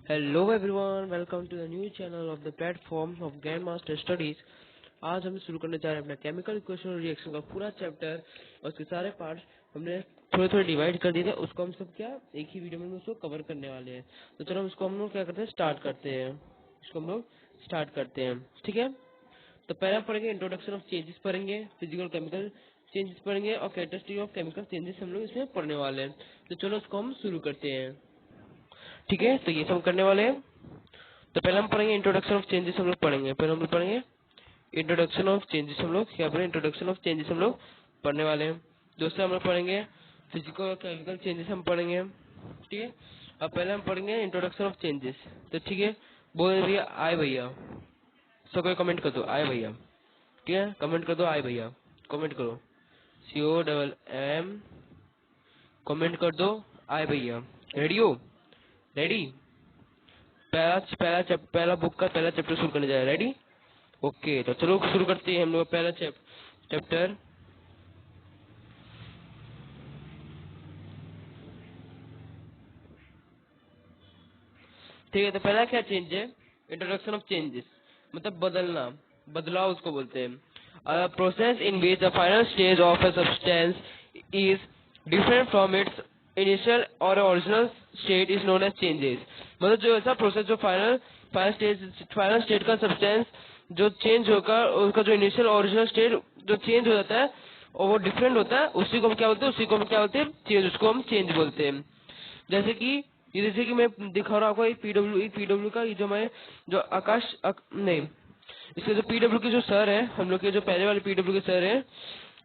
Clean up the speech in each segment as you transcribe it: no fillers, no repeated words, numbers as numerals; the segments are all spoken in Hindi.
Hello everyone, welcome to the new channel of the platform of grand master studies. आज हम शुरू करने जा रहे हैं अपना केमिकल इक्वेशन और रिएक्शन का पूरा चैप्टर और उसके सारे पार्ट्स हमने थोड़े थोड़े डिवाइड कर दिए थे। उसको हम सब क्या एक ही वीडियो में उसको कवर करने वाले हैं। तो चलो उसको हम लोग क्या करते हैं, स्टार्ट करते हैं। इसको हम लोग स्टार्ट करते हैं, ठीक है। तो पहले हम पढ़ेंगे इंट्रोडक्शन ऑफ चेंजेस, पढ़ेंगे फिजिकल केमिकल चेंजेस पढ़ेंगे और कैरेक्टरिस्टिक ऑफ केमिकल चेंजेस हम लोग इसमें पढ़ने वाले हैं। तो चलो उसको हम शुरू करते हैं, ठीक है। तो ये सब करने वाले हैं। तो पहले हम पढ़ेंगे इंट्रोडक्शन ऑफ चेंजेस, हम लोग पढ़ेंगे। पहले हम लोग पढ़ेंगे इंट्रोडक्शन ऑफ चेंजेस, हम लोग क्या पढ़ेंगे, इंट्रोडक्शन ऑफ चेंजेस हम लोग पढ़ने वाले हैं। दूसरा हम लोग पढ़ेंगे फिजिकल और केमिकल चेंजेस हम पढ़ेंगे, ठीक है। अब पहले हम पढ़ेंगे इंट्रोडक्शन ऑफ चेंजेस। तो ठीक है, बोल भैया आए भैया, सब कोई कमेंट कर दो आए भैया, ठीक है। कमेंट कर दो आए भैया, कमेंट करो COMM, कमेंट कर दो आए भैया। रेडी हो? रेडी? पहला बुक का पहला चैप्टर शुरू करने जा रहे हैं। रेडी? ओके, तो चलो शुरू करते हैं हम लोग पहला चैप्टर। ठीक है, तो पहला क्या चेंज है, इंट्रोडक्शन ऑफ चेंजेस, मतलब बदलना, बदलाव उसको बोलते हैं। Process in which the final stage of a substance is different from its initial or original state is known as changes. मतलब जो ऐसा प्रोसेस जो फाइनल स्टेट का सब्सटेंस जो चेंज होकर उसका जो इनिशियल ओरिजिनल स्टेट जो चेंज हो जाता है और वो डिफरेंट होता है, उसी को हम क्या बोलते हैं, उसी को हम क्या बोलते हैं, चेंज, उसको हम चेंज बोलते हैं। जैसे कि मैं दिखा रहा हूँ आपको एक पीडब्ल्यू का, ये जो मैं जो नहीं, इसके जो पीडब्ल्यू के जो सर है, हम लोग के जो पहले वाले पीडब्ल्यू के सर है,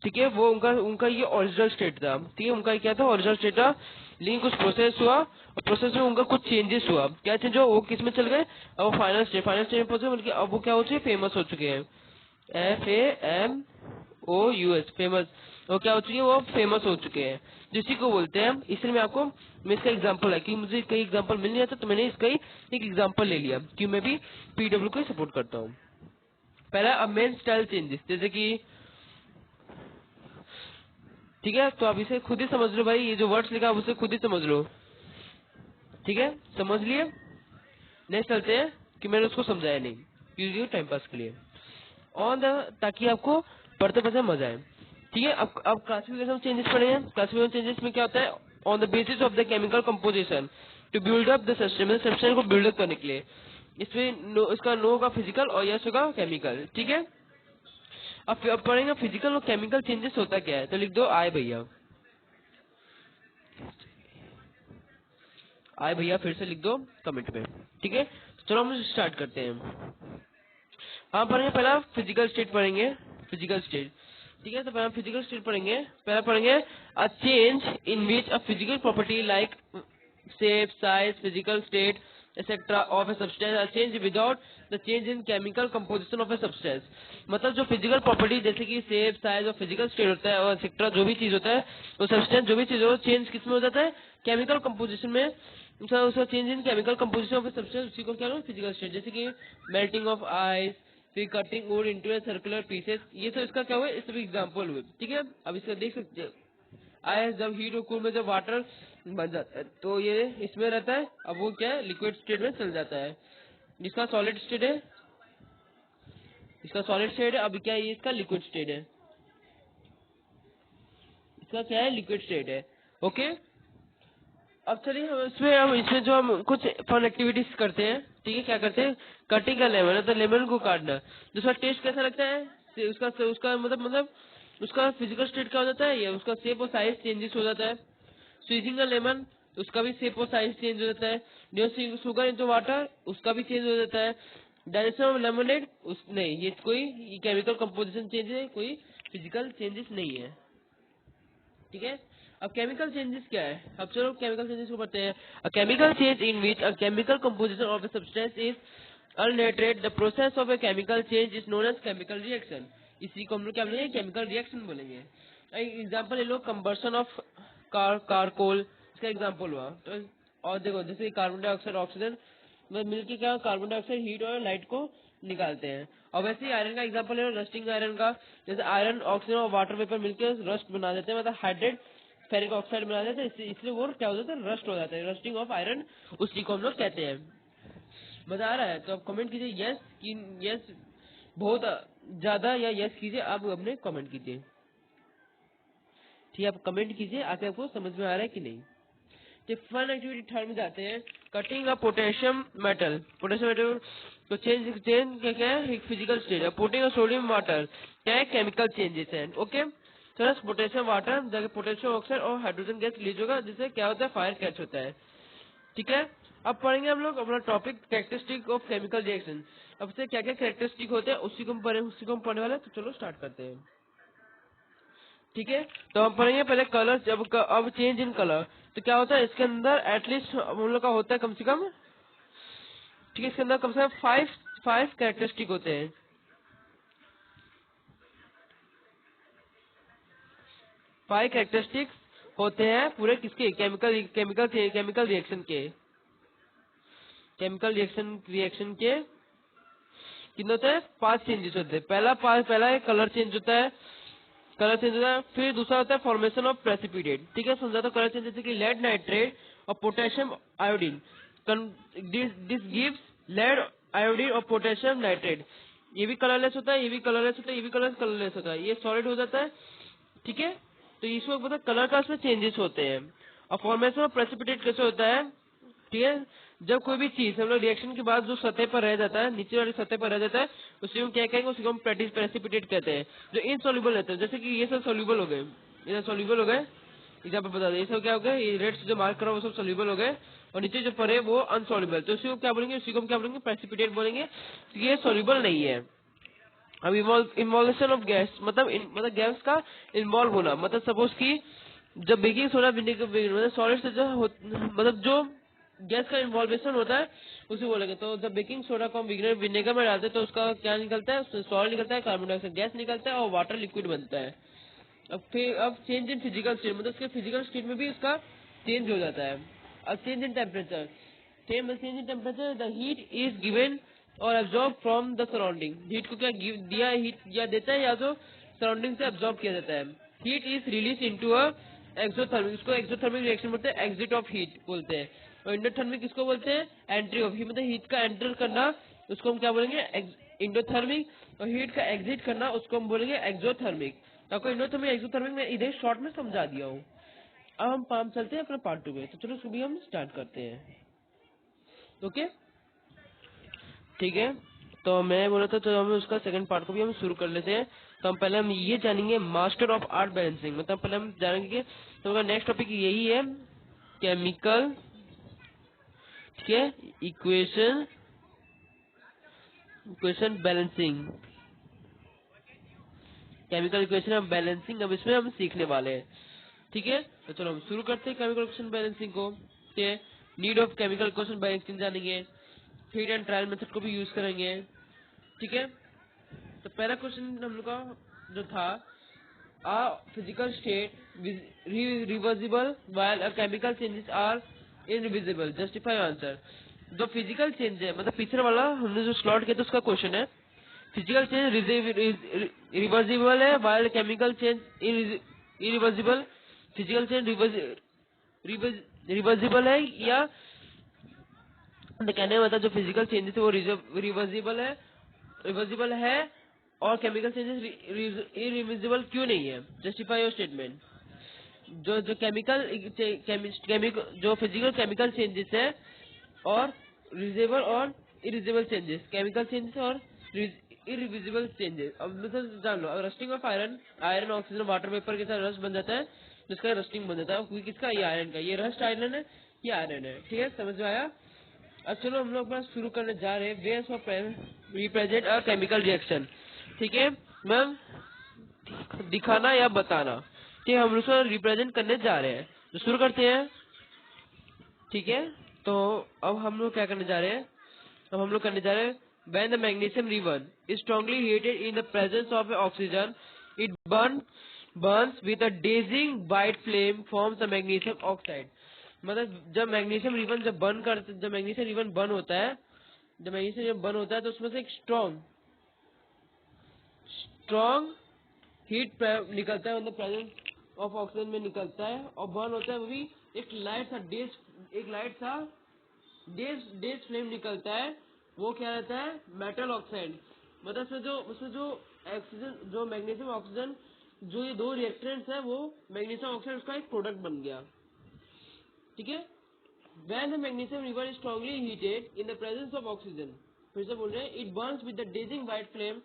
ठीक है, वो उनका उनका ये ओरिजिनल स्टेट था, ठीक है। उनका क्या था, ओरिजिनल स्टेट था। लेकिन कुछ प्रोसेस हुआ और प्रोसेस में उनका कुछ चेंजेस हुआ। क्या चेंज हुआ, वो किस में चल गए, अब वो फाइनल स्टेट में पहुंचे, बल्कि अब वो क्या हो चुके, फेमस हो चुके हैं। FAMOUS, famous. वो क्या हो चुके हैं, वो फेमस हो चुके हैं, जिसी को बोलते हैं हम। इसलिए मैं इसका एग्जांपल है कि मुझे कई एग्जांपल मिल नहीं आता, तो मैंने इसका ही एक एग्जांपल ले लिया कि मैं भी पीडब्ल्यू को सपोर्ट करता हूँ। पहला, अब मेन स्टाइल चेंजेस, जैसे कि, ठीक है, तो आप इसे खुद ही समझ लो भाई, ये जो वर्ड्स लिखा है उसे खुद ही समझ लो, ठीक है, समझ लिए। नेक्स्ट चलते हैं कि मैंने उसको समझाया नहीं, क्योंकि टाइम पास के लिए ऑन द, ताकि आपको पढ़ते पढ़ते मजा आए, ठीक है। अब क्लासिफिकेशन चेंजेस पढ़ेंगे। क्लासिफिकेशन चेंजेस में क्या होता है, on the basis of the chemical composition to build up the system, substance को बिल्ड अप करने के लिए। इसमें इसका नो होगा फिजिकल और यस होगा केमिकल, ठीक है। अब पढ़ेंगे फिजिकल और केमिकल चेंजेस होता क्या है, तो लिख दो आए भैया, आए भैया, फिर से लिख दो कमेंट में, ठीक है। तो चलो हम स्टार्ट करते हैं। हम पढ़ेंगे पहला फिजिकल स्टेट पढ़ेंगे, फिजिकल स्टेट, ठीक है। तो पहला फिजिकल स्टेट पढ़ेंगे। पहला पढ़ेंगे a change in which a physical property like shape, size, physical state etcetera of a substance are change without the change in chemical composition of a substance. मतलब जो फिजिकल प्रॉपर्टी जैसे कि शेप, साइज और फिजिकल स्टेट होता है और एक्सेट्रा जो भी चीज होता है, वो सब्सटेंस जो भी चीज हो, चेंज किस में हो जाता है, केमिकल कंपोजिशन में। उसका change in chemical composition of a substance, उसी को क्या फिजिकल स्टेट। जैसे कि मेल्टिंग ऑफ आइस, फिर cutting would into a circular pieces, ये सब इसका क्या हुआ, इस सब एग्जांपल हुए, ठीक है। अब इसका देख सकते हैं, आइस जब हीट और कूल में जब वाटर बन जाता है तो ये इसमें रहता है, अब वो क्या है, लिक्विड स्टेट में चल जाता है। इसका सॉलिड स्टेट है, इसका सॉलिड स्टेट है। अब क्या है, ये इसका लिक्विड स्टेट है, इसका क्या है, लिक्विड स्टेट है, ओके। अब चलिए हम इसमें जो हम कुछ फन एक्टिविटीज करते हैं, ठीक है। क्या करते हैं, कटिंग का लेमन है तो लेमन को काटना, दूसरा टेस्ट कैसा लगता है, उसका उसका मतलब उसका फिजिकल स्टेट क्या हो जाता है, या उसका शेप और साइज चेंजेस हो जाता है। स्क्वीजिंग का लेमन, उसका भी शेप और साइज चेंज हो जाता है। ड्यूसिंग शुगर इनटू वाटर, उसका भी चेंज हो जाता है। डायरेक्शन ऑफ लेमनेड, उस नहीं, ये कोई केमिकल कंपोजिशन चेंज है, कोई फिजिकल चेंजेस नहीं है, ठीक है। अब केमिकल चेंजेस क्या है, अब चलो केमिकल चेंजेस को पढ़ते हैं। A chemical change in which a chemical composition of a substance is altered, the process of a chemical change is known as chemical reaction। इसी को हम लोग क्या बोलेंगे, केमिकल रिएक्शन बोलेंगे। एग्जांपल ले लो, कंबर्सन ऑफ कारकोल, इसका एग्जांपल हुआ। तो और देखो, जैसे कार्बन डाइऑक्साइड ऑक्सीजन में मिलके क्या, कार्बन डाइऑक्साइड हीट और लाइट को निकालते हैं। और वैसे ही आयरन का एग्जांपल है, रस्टिंग आयरन का, जैसे आयरन, ऑक्सीजन और वाटर वेपर मिलकर रस्ट बना देते हैं, मतलब हाइड्रेट फेरिक ऑक्साइड बना देते हैं, इसलिए वो क्या हो जाता है, रस्ट हो जाता है, रस्टिंग ऑफ आयरन, उसी को हम लोग कहते हैं, मजा आ रहा है तो आप कमेंट कीजिए यस कि यस बहुत ज्यादा, या यस कीजिए आप अपने कमेंट कीजिए। ठीक है, आप कमेंट कीजिए आके आपको समझ में आ रहा है कि नहीं। तो फन एक्टिविटी थर्ड में जाते हैं, कटिंग अ पोटेशियम मेटल। पोटेशियम मेटल तो चेंज चेंज क्या क्या है, एक फिजिकल स्टेट है। पुटिंग अ सोडियम वाटर क्या है, केमिकल चेंजेस है। ओके, तो पोटेशियम वाटर जाके पोटेशियम ऑक्साइड और हाइड्रोजन गैस रिलीज होगा, जिससे क्या होता है, फायर कैच होता है। ठीक है, अब पढ़ेंगे हम लोग अपना topic characteristic of chemical reaction. अब से क्या क्या कैरेक्टरिस्टिक होते हैं उसी को हम पढ़ने वाले हैं। तो चलो स्टार्ट करते हैं। ठीक है, तो हम पढ़ेंगे पहले कलर। जब अब चेंज इन कलर, तो क्या होता है इसके अंदर एटलीस्ट हम लोग का होता है कम से कम, ठीक है, इसके अंदर कम से कम फाइव कैरेक्टरिस्टिक होते हैं। 5 कैरेक्टरिस्टिक्स होते हैं पूरे किसके, केमिकल रिएक्शन के। केमिकल रिएक्शन के कितने होते हैं, 5 चेंजेस होते हैं। पहला कलर चेंज होता है, फिर दूसरा होता है फॉर्मेशन ऑफ प्रेसिपिटेट। ठीक है, समझा। तो कलर चेंज जैसे कि लेड नाइट्रेट और potassium iodine, this gives lead iodine और पोटेशियम नाइट्रेट। ये भी कलरलेस होता है, ये भी कलरलेस होता है, ये भी कलरलेस होता है, ये सॉलिड हो जाता है। ठीक है, तो इसमें मतलब कलर का इसमें चेंजेस होते हैं। और फॉर्मेशन ऑफ प्रेसिपिटेट कैसे होता है, ठीक है, जब कोई भी चीज हम लोग रिएक्शन के बाद जो सतह पर रह जाता है, नीचे वाली सतह पर रह जाता है, उसे हम क्या कहेंगे, उसे हम प्रेसिपिटेट कहते हैं। जो इनसॉल्युबल रहते हैं, जैसे कि ये सब सॉल्युबल हो गए, ये सॉल्युबल हो गए, यहाँ पे बता दें ये सब क्या हो गए, ये रेड से जो मार्क करा वो सब सॉल्युबल हो गए, और नीचे जो पड़े वो अनसॉल्युबल। तो उसी को क्या बोलेंगे, उसी को हम क्या बोलेंगे, प्रेसिपिटेट बोलेंगे। तो ये सॉल्युबल नहीं है। अब इन्वॉल्यूशन ऑफ गैस मतलब गैस का इन्वॉल्व होना, मतलब सपोज की जब बेकिंग सोडा विनेगर मतलब सॉलिड से जो मतलब जो गैस का इन्वॉल्वेशन होता है उसे बोलेंगे। तो जब बेकिंग सोडा को हम विनेगर में डालते हैं तो उसका क्या निकलता है, उसमें सॉल्ट निकलता है, कार्बन डाइऑक्साइड गैस निकलता है और वाटर लिक्विड बनता है। अब चेंज इन फिजिकल स्टेट मतलब उसके फिजिकल स्टेट में भी उसका चेंज हो जाता है। अब change in temperature, change in temperature, the heat is given or absorb from the surrounding. Heat को क्या दिया, हीट या देता है या तो सराउंडिंग से एब्जॉर्ब किया जाता है। Heat is release into a exothermic, इसको एक्सोथर्मिक रिएक्शन बोलते हैं, एग्जिट ऑफ हीट बोलते हैं। और इंडोथर्मिक किसको बोलते हैं, एंट्री ऑफ हीट, मतलब हीट का एंटर करना उसको हम क्या बोलेंगे, इंडोथर्मिक। और हीट का एग्जिट करना उसको हम बोलेंगे एक्सोथर्मिक। आपको इंडोथर्मिक एक्सोथर्मिक में इधर शॉर्ट में समझा दिया हूँ। अब हम पाम चलते हैं अपना पार्ट 2 में। तो चलो सुबह हम स्टार्ट करते हैं। ओके, ठीक है, तो मैं बोला था तो हम उसका सेकंड पार्ट को भी हम शुरू कर लेते हैं। तो हम पहले हम ये जानेंगे मास्टर ऑफ आर्ट बैलेंसिंग, मतलब पहले हम जानेंगे। तो नेक्स्ट टॉपिक यही है, केमिकल, ठीक है, equation balancing, chemical equation of balancing अब इसमें हम सीखने वाले हैं। ठीक है, तो चलो हम शुरू करते हैं केमिकल इक्वेशन बैलेंसिंग को। ठीक है, need of chemical equation balancing जानेंगे, हीट एंड ट्रायल मेथड को भी यूज करेंगे। ठीक है, तो पहला क्वेश्चन हम लोग का जो था, a physical state reversible while a chemical changes are irreversible, justify answer। जो फिजिकल चेंज है मतलब पिछले वाला हमने जो स्लॉट किया था उसका क्वेश्चन है, फिजिकल चेंज रिवर्सिबल है while chemical change irreversible. Physical change reversible है या कहने का मतलब जो फिजिकल चेंजेस है वो रिवर्सिबल है और केमिकल चेंजेस इरिवर्सिबल क्यों नहीं है, जस्टिफाई योर स्टेटमेंट। जो जो जो फिजिकल केमिकल चेंजेस है और रिवर्सिबल और इरिवर्सिबल चेंजेस, केमिकल चेंजेस और इरिवर्सिबल चेंजेस। अब मतलब जान लो, अब rusting of iron oxygen water vapour के साथ रस्ट बन जाता है, जिसका रस्टिंग बन जाता है। क्योंकि किसका, ये आयरन का, ये रस्ट आयरन है, ये आयरन है। ठीक है, समझ में आया। अब चलो हम लोग बस शुरू करने जा रहे हैं, वेस of represent a chemical reaction. ठीक है मैम, दिखाना या बताना, ठीक है, हम उसको रिप्रेजेंट करने जा रहे हैं, तो शुरू करते हैं। ठीक है, तो अब हम लोग क्या करने जा रहे हैं, अब हम लोग करने जा रहे हैं, when the magnesium ribbon is strongly heated in the presence of oxygen, it burns with a dazing white flame forms the magnesium oxide। मतलब जब मैग्नीशियम रिबन जब मैग्नीशियम रिबन बर्न होता है, जब मैग्नीशियम रिबन बर्न होता है तो उसमें से एक स्ट्रॉन्ग हीट निकलता है, मतलब प्रेजेंस ऑफ ऑक्सीजन में निकलता है और बर्न होता है। वो भी एक लाइट सा डेज फ्लेम निकलता है वो क्या रहता है, मेटल ऑक्साइड। मतलब उसमें जो ऑक्सीजन, जो मैग्नीशियम ऑक्सीजन, जो ये दो रिएक्टेंट्स है, वो मैग्नीशियम ऑक्साइड उसका एक प्रोडक्ट बन गया। ठीक है। When the magnesium ribbon is strongly heated in the presence of oxygen, फिर से बोल रहे हैं, it burns with the dazzling white flame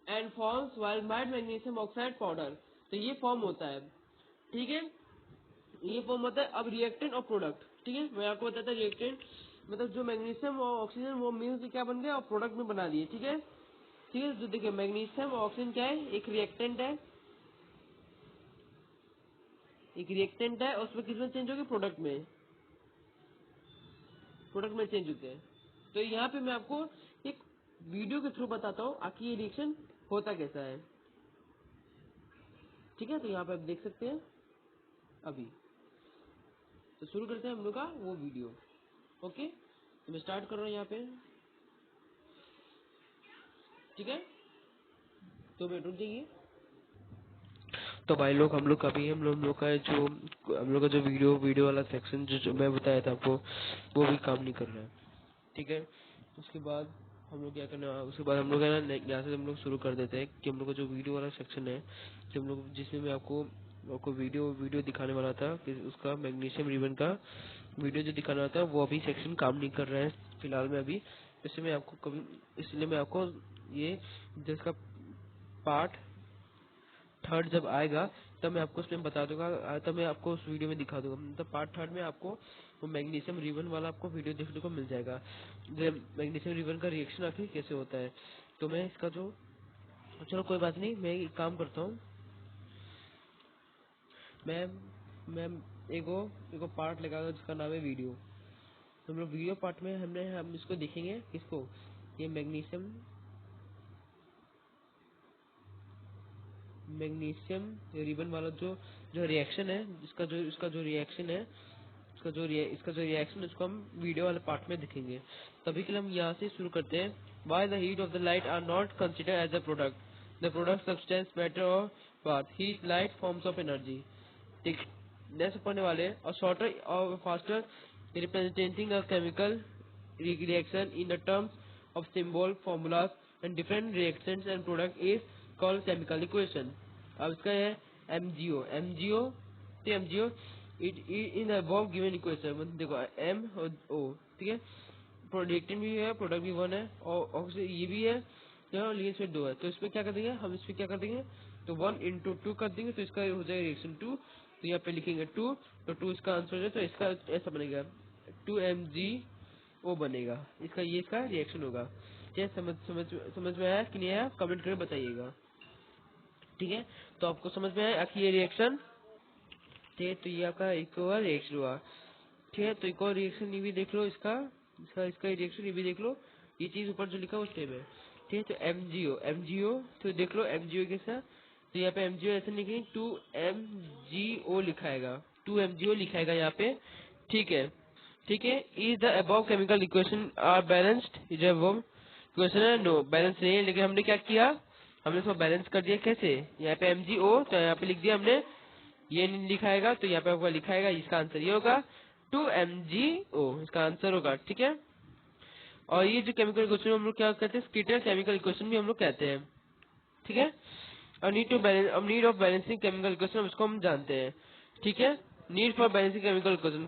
and forms while white magnesium oxide powder। तो ये फॉर्म होता है। ठीक है, ये फॉर्म होता है। अब रिएक्टेंट और प्रोडक्ट, ठीक है, मैं आपको बताता रिएक्टेंट मतलब जो मैग्नीशियम और ऑक्सीजन वो मिलकर क्या बन गया और प्रोडक्ट में बना दिए। ठीक है, ठीक है। जो देखिए मैग्नीशियम और ऑक्सीजन क्या है, एक रिएक्टेंट है, एक रिएक्टेंट है, और उसमें किसमें चेंज होगी, प्रोडक्ट में, प्रोडक्ट में चेंज होते हैं। तो यहाँ पे मैं आपको एक वीडियो के थ्रू बताता हूँ आखिर ये रिएक्शन होता कैसा है। ठीक है, तो यहाँ पे आप देख सकते हैं अभी। तो शुरू करते हैं हम लोग का वो वीडियो। ओके, तो मैं स्टार्ट कर रहा हूँ यहाँ पे। ठीक है, तो मैं रुक जाइए। तो भाई लोग हम लोग का जो वीडियो वाला सेक्शन जो मैं बताया था आपको, वो भी काम नहीं कर रहा है। ठीक है, उसके बाद हम लोग क्या करना है, उसके बाद हम लोग है ना यहाँ से हम लोग शुरू कर देते हैं कि हम लोग का जो वीडियो वाला सेक्शन है, कि हम लोग जिसमें मैं आपको वीडियो दिखाने वाला था कि उसका मैग्नीशियम रिबन का वीडियो जो दिखाना था, वो अभी सेक्शन काम नहीं कर रहा है फिलहाल में अभी। इसलिए मैं आपको ये जिसका पार्ट थर्ड जब आएगा तब मैं आपको उसमें बता दूंगा, तब मैं आपको उस वीडियो में दिखा दूंगा। मतलब पार्ट थर्ड में आपको वो मैग्नीशियम रिबन वाला आपको वीडियो देखने को मिल जाएगा, मैग्नीशियम रिबन का रिएक्शन आखिर कैसे होता है। तो मैं इसका जो, चलो कोई बात नहीं, मैं एक काम करता हूँ, मैं मैं एगो पार्ट लगाऊंगा जिसका नाम है वीडियो। तो हम लोग वीडियो पार्ट में हम इसको देखेंगे, किसको, ये मैग्नीशियम रिबन वाला जो जो रिएक्शन है, इसका जो रिएक्शन है, इसका जो रिएक्शन है, उसको हम वीडियो वाले पार्ट में देखेंगे। तभी के लिए हम यहाँ से शुरू करते हैं। Why the heat of the light are not considered as a product? The product substance matter or what? Heat light forms of energy। ठीक, नेक्स्ट पढ़ने वाले और शॉर्टर और faster representing a chemical reaction in the terms of symbol formulas and different reactions and product is called chemical equation। अब इसका है MgO तो MgO इन above given equation, मतलब देखो M और O, ठीक है, प्रोडक्टिव भी है, प्रोडक्ट भी वन है, और ये भी है, लेकिन इसमें दो है। तो इसमें क्या कर देंगे हम, इसमें क्या कर देंगे, तो 1 × 2 कर देंगे, तो इसका हो जाएगा रिएक्शन 2। तो यहाँ पे लिखेंगे 2, तो 2 इसका आंसर हो जाए, तो इसका ऐसा बनेगा 2MgO बनेगा। इसका रिएक्शन होगा। क्या समझ में आया कि नहीं आया, कमेंट करके बताइएगा। ठीक है, तो आपको समझ में आया कि ये रिएक्शन, ठीक है, तो ये आपका एक और रिएक्शन हुआ। ठीक है, तो एक और रिएक्शन ये भी देख लो, इसका रिएक्शन ये भी देख लो, ये चीज ऊपर जो लिखा है उस टाइप है। ठीक है, तो MgO तो देख लो MgO के साथ, तो यहाँ पे MgO ऐसे लिखेंगे 2MgO लिखाएगा, 2MgO लिखाएगा यहाँ पे। ठीक है, ठीक है। Is the above chemical equation are balanced, जो अबव इक्वेशन है नो बैलेंस नहीं है, लेकिन हमने क्या किया, हमने इसको बैलेंस कर दिया। कैसे, यहाँ पे MgO तो यहाँ पे लिख दिया हमने, ये नहीं लिखाएगा तो यहाँ पे आपको लिखाएगा, इसका आंसर ये होगा 2MgO, इसका आंसर होगा। ठीक है, और ये जो केमिकल इक्वेशन हम लोग क्या कहते हैं, स्कीटर केमिकल इक्वेशन भी हम लोग कहते हैं। ठीक है, और need of balancing chemical equation उसको हम जानते हैं। ठीक है, need for balancing chemical equation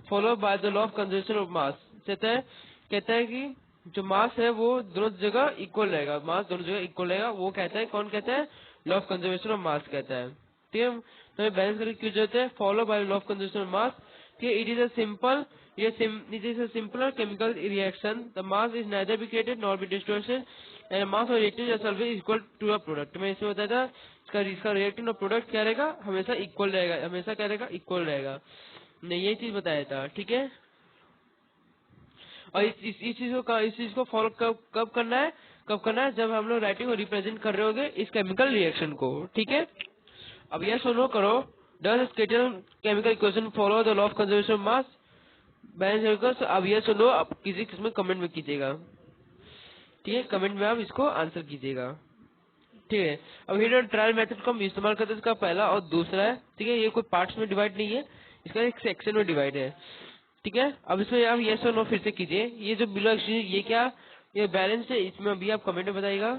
follow by the law of conservation of मास। कहता है कि जो मास है वो दोनों जगह इक्वल रहेगा, मास दोनों जगह इक्वल रहेगा। वो कहता है, कौन कहता है, लॉ ऑफ कंजर्वेशन ऑफ मास कहता है। ठीक है, तो हमें बैलेंस करके क्यों जरूरत है, follow by law of conservation of mass. It is a simpler chemical reaction, the mass is neither be created nor be destroyed and mass of reactant is always equal to a product। मैं इसमें बताया था इसका रिएक्टेंट और प्रोडक्ट क्या रहेगा, हमेशा इक्वल रहेगा, हमेशा क्या रहेगा, इक्वल रहेगा। मैं ये चीज बताया था। ठीक है, और इस चीज को फॉलो कब करना है, जब हम लोग राइटिंग और रिप्रेजेंट कर रहे होंगे इस केमिकल रिएक्शन को। ठीक है, अब यह सुनो करो, does skeletal chemical equation follow the law of conservation of mass balance. अब यह सुनो, अब किसी किस्म कमेंट में कीजिएगा। ठीक है, कमेंट में आप इसको आंसर कीजिएगा। ठीक है, अब हिट और ट्रायल मेथड को हम इस्तेमाल करते हैं, इसका पहला और दूसरा है। ठीक है, ये कोई पार्ट्स में डिवाइड नहीं है, इसका एक सेक्शन में डिवाइड है। ठीक है। अब इसमें आप यस और नो फिर से कीजिए। ये जो बिलो एक्सचेंज ये क्या, ये बैलेंस है, इसमें अभी आप कमेंट में बताइएगा,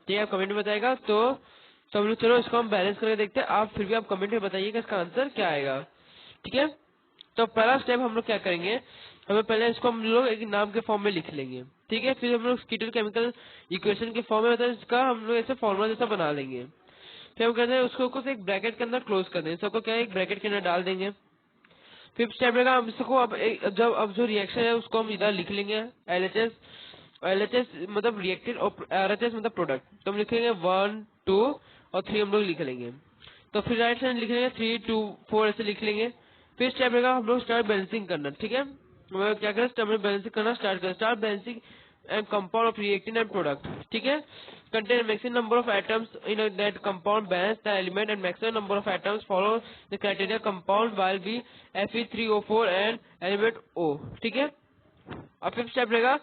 ठीक है, आप कमेंट में बताएगा। तो हम लोग चलो इसको हम बैलेंस करके देखते हैं। आप फिर भी आप कमेंट में बताइएगा इसका आंसर क्या आएगा, ठीक है। तो पहला स्टेप हम लोग क्या करेंगे, हमें पहले इसको हम लोग एक नाम के फॉर्म में लिख लेंगे, ठीक है। फिर हम लोग कीटो केमिकल इक्वेशन के फॉर्म में मतलब इसका हम लोग ऐसे फॉर्मूला जैसा बना लेंगे। फिर हम कहते हैं उसको कुछ एक ब्रैकेट के अंदर क्लोज कर देंगे, सबको क्या है एक ब्रैकेट के अंदर डाल देंगे। फिफ्थ स्टेप रहेगा, हम इसको अब जो रिएक्शन है उसको हम इधर लिख लेंगे एलएचएस। एलएचएस मतलब रिएक्टेड और आरएचएस मतलब प्रोडक्ट। तो हम लिखेंगे 1 2 और 3 हम लोग लिख लेंगे। तो फिर राइट साइड लिख लेंगे 3 2 4 ऐसे लिख लेंगे। फिर स्टेप रहेगा हम लोग स्टार्ट बैलेंसिंग करना, ठीक है। हम क्या करें, स्टार्ट बैलेंसिंग करना स्टार्ट करें। Start balancing and compound of reactant and product, ठीक है। contain maximum number of atoms in that compound, balance the element and maximum number of atoms follow the criteria compound while be Fe3O4 and element O, ठीक है। अब फिफ्थ स्टेप रहेगा,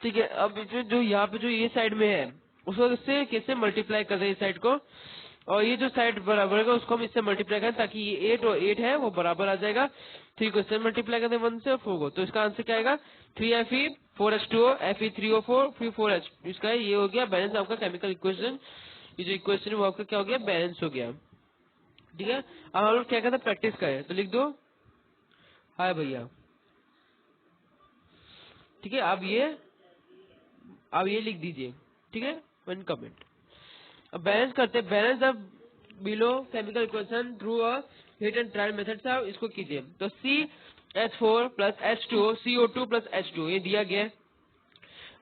ठीक है। अब जो यहाँ पे जो ये साइड में है उसको इससे कैसे मल्टीप्लाई कर दें इस साइड को, और ये जो साइड बराबर है उसको हम इससे मल्टीप्लाई करें ताकि ये 8 और 8 है वो बराबर आ जाएगा। 3 को इससे मल्टीप्लाई कर दें 1 से और 4 को, तो इसका आंसर क्या आएगा 3Fe 4H2O Fe3O4 फिर 4H। इसका ये हो गया बैलेंस आपका केमिकल इक्वेशन। ये जो इक्वेशन है वो आपका क्या हो गया, बैलेंस हो गया, ठीक है। अब हम लोग क्या कहते हैं प्रैक्टिस करें, तो लिख दो हाय भैया, ठीक है। अब ये लिख दीजिए, ठीक है, वन कमेंट। अब बैलेंस करते हैं, balance the below chemical equation through a heat and trial method से आप इसको कीजिए। तो CH4 plus H2O CO2 plus H2O ये दिया गया है।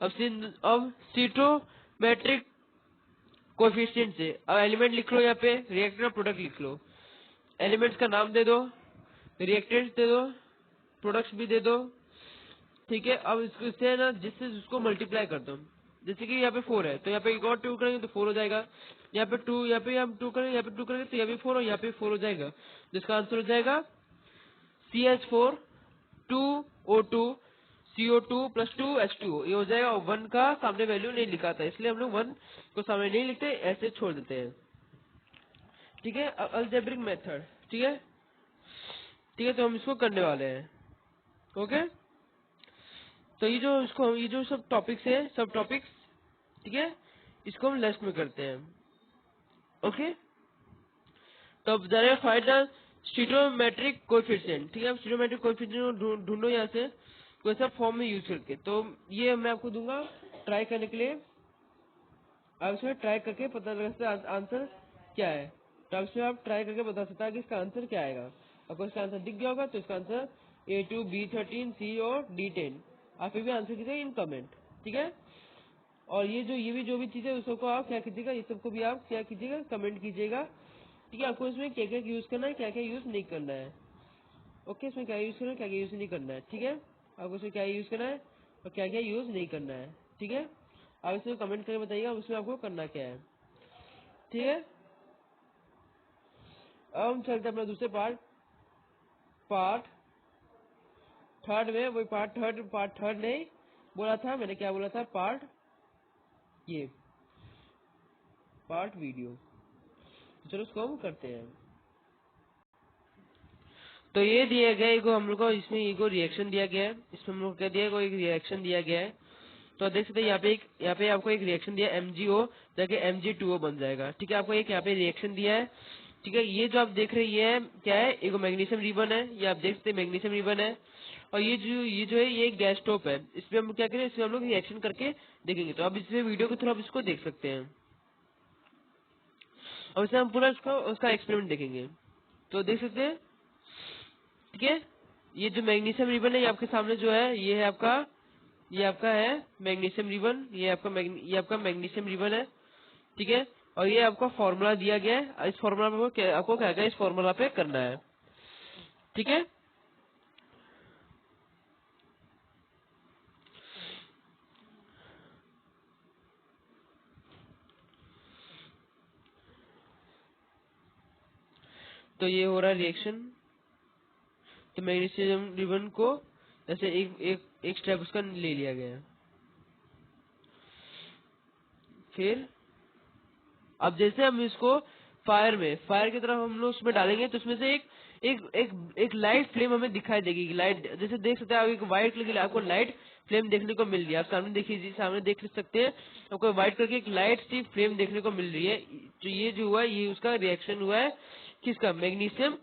अब सीटोमेट्रिक कोएफिशिएंट से अब एलिमेंट लिख लो, यहाँ पे रिएक्टेंट और प्रोडक्ट लिख लो। एलिमेंट्स का नाम दे दो, रिएक्टेंट्स दे दो, प्रोडक्ट्स भी दे दो, ठीक है। अब इसको इससे ना जिससे उसको मल्टीप्लाई कर दो। जैसे कि यहाँ पे 4 है तो यहाँ पे एक और 2 करेंगे तो 4 हो जाएगा। यहाँ पे 2, यहाँ पे हम 2 करेंगे, यहाँ पे 2 करेंगे तो यहाँ पे 4 और यहाँ पे 4 हो जाएगा। जिसका आंसर हो जाएगा CH4 2O2 CO2 plus 2H2O ये हो जाएगा। और 1 का सामने वैल्यू नहीं लिखा था इसलिए हम लोग 1 को सामने नहीं लिखते, ऐसे छोड़ देते हैं, ठीक है। अलजेब्रिक मेथड, ठीक है, ठीक है। तो हम इसको करने वाले हैं, ओके। तो ये जो सब टॉपिक्स है, सब टॉपिक्स, ठीक है, इसको हम लेस्ट में करते हैं, ओके। तो अब जरा फाइंड द स्टीटोमेट्रिक कोएफिशिएंट, ठीक है। अब स्टीटोमेट्रिक कोएफिशिएंट ढूंढो यहाँ से कोई सा फॉर्म में यूज करके। तो ये मैं आपको दूंगा ट्राई करने के लिए। आप इसमें ट्राई करके पता लगा सकते आंसर क्या है। तो इसमें आप ट्राई करके बता सकते हैं कि इसका आंसर क्या आएगा। आपको इसका आंसर दिख गया होगा तो इसका आंसर A2 B13 C और D10 आप फिर भी आंसर कीजिएगा इन कमेंट, ठीक है। और ये भी जो भी चीजें उसको आप क्या कीजिएगा, ये सबको भी आप क्या कीजिएगा कमेंट कीजिएगा, ठीक है। आपको इसमें क्या क्या यूज करना है, क्या क्या यूज नहीं करना है, ओके। इसमें क्या यूज करना है, क्या क्या यूज नहीं करना है, ठीक है। आपको इसमें क्या यूज करना है और क्या क्या यूज नहीं करना है, ठीक है। आप इसमें कमेंट करके बताइएगा उसमें आपको करना क्या है, ठीक है। अब हम चलते हैं अपना दूसरे पार्ट थर्ड में। वही पार्ट थर्ड नहीं बोला था मैंने, क्या बोला था, पार्ट वीडियो। तो चलो उसको हम करते हैं। तो ये दिया गया है हम लोग को, इसमें एक रिएक्शन दिया गया है, इसमें हम लोग क्या दिया है, कोई एक रिएक्शन दिया गया है। तो देख सकते हैं यहाँ पे आपको एक रिएक्शन दिया MgO जाके Mg2O बन जाएगा, ठीक है। आपको एक यहाँ पे रिएक्शन दिया है, ठीक है। ये जो आप देख रहे हैं ये क्या है, एक मैग्नीशियम रिबन है, ये आप देख सकते हैं मैग्नीशियम रिबन है। और ये जो है ये गैस स्टोव है। इसमें हम क्या करें, इसमें हम लोग रिएक्शन करके देखेंगे। तो अब इसमें वीडियो के थ्रू आप इसको देख सकते हैं और इसमें हम पूरा उसका एक्सपेरिमेंट देखेंगे। तो देख सकते हैं, ठीक है। ये जो मैग्नीशियम रिबन है ये आपके सामने जो है ये आपका है मैग्नीशियम रिबन, ये आपका मैग्नीशियम रिबन है, ठीक है। और ये आपका फॉर्मूला दिया गया है, इस फॉर्मूला पे आपको क्या इस फॉर्मूला पे करना है, ठीक है। तो ये हो रहा है रिएक्शन। तो मैग्नीशियम रिबन को जैसे एक स्टेप उसका ले लिया गया है। फिर अब जैसे हम इसको फायर की तरफ हम लोग उसमें डालेंगे तो उसमें से एक लाइट फ्लेम हमें दिखाई देगी। लाइट जैसे देख सकते हैं आप, एक व्हाइट कलर की आपको लाइट फ्लेम देखने को मिल रही है। आप सामने देखिए, सामने देख सकते हैं आपको व्हाइट कलर की एक लाइट सी फ्लेम देखने को मिल रही है। तो ये जो हुआ है, ये उसका रिएक्शन हुआ है किसका, मैग्नीशियम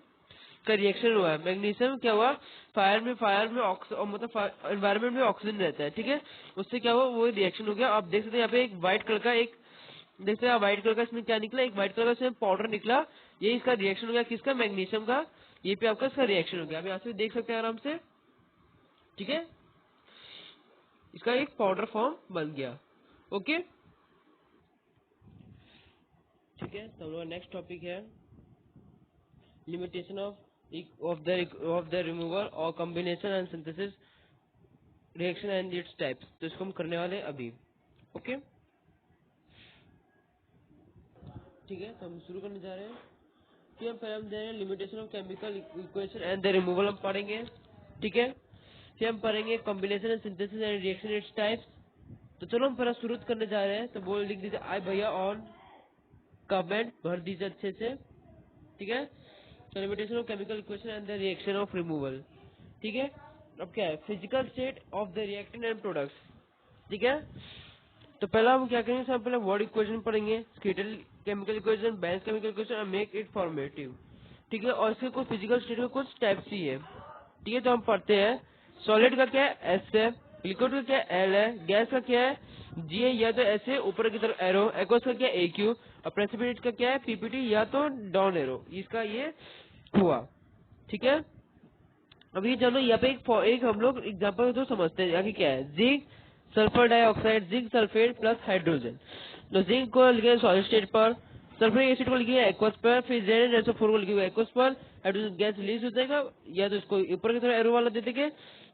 का रिएक्शन हुआ है। मैग्नीशियम क्या हुआ, फायर में मतलब एनवायरमेंट में ऑक्सीजन रहता है, ठीक है, उससे क्या हुआ, वो रिएक्शन हो गया। आप देख सकते हैं यहाँ पे एक व्हाइट कलर का देखते हैं व्हाइट कलर का इसमें क्या निकला, एक व्हाइट कलर का इसमें पाउडर निकला। ये इसका रिएक्शन हो गया किसका, मैग्नीशियम का। ये पे आपका इसका रिएक्शन हो गया। आप यहाँ से देख सकते हैं आराम से, ठीक है, इसका एक पाउडर फॉर्म बन गया। ओके, ठीक है। तो हमारा नेक्स्ट टॉपिक है लिमिटेशन ऑफ द रिमूवल और combination and synthesis reaction and its types. तो इसको हम करने वाले हैं अभी। ओके, ठीक है। तो हम शुरू करने जा रहे हैं। फिर हम पहले हम दे रहे हैं limitation of chemical equation and the removal हम पढ़ेंगे, ठीक है। फिर हम पढ़ेंगे combination and synthesis and reaction its types. तो चलो हम पहले शुरू करने जा रहे हैं। तो बोल लिख दीजिए आई भैया ऑन कमेंट भर दीजिए अच्छे से, ठीक है। तो limitation of chemical equation and the reaction of removal, ठीक है। अब क्या है, physical state of the reactant and products, ठीक है। तो पहला हम क्या करेंगे, सब पहले वर्ड इक्वेशन पढ़ेंगे, skeletal chemical equation, balance chemical equation और मेक इट फॉर्मेटिव, ठीक है। और इसके कुछ फिजिकल स्टेट के कुछ टाइप्स ही है, ठीक है। तो हम पढ़ते हैं। सॉलिड का क्या है, एस है। लिक्विड का क्या है, एल है। गैस का क्या है, जी है, या तो ऐसे ऊपर की तरफ एरो। एक्वस का क्या है, AQ। और प्रेसिपिटेट का क्या है, PPT, या तो डाउन एरो। इसका ये हुआ, ठीक है। अभी चलो यहाँ पे एक हम लोग एग्जाम्पल तो समझते हैं। आगे क्या है, zinc sulphur dioxide, zinc sulphate plus hydrogen. तो जिंक को लिखे सॉलिड स्टेट पर, सल्फ्यूरिक एसिड को लिखिए एक्वस पर, फिर ZnSO4 को लिखिए एक्वस पर। हाइड्रोजन गैस रिलीज हो जाएगा, या तो इसको ऊपर की तरफ एरो वाला दे देंगे,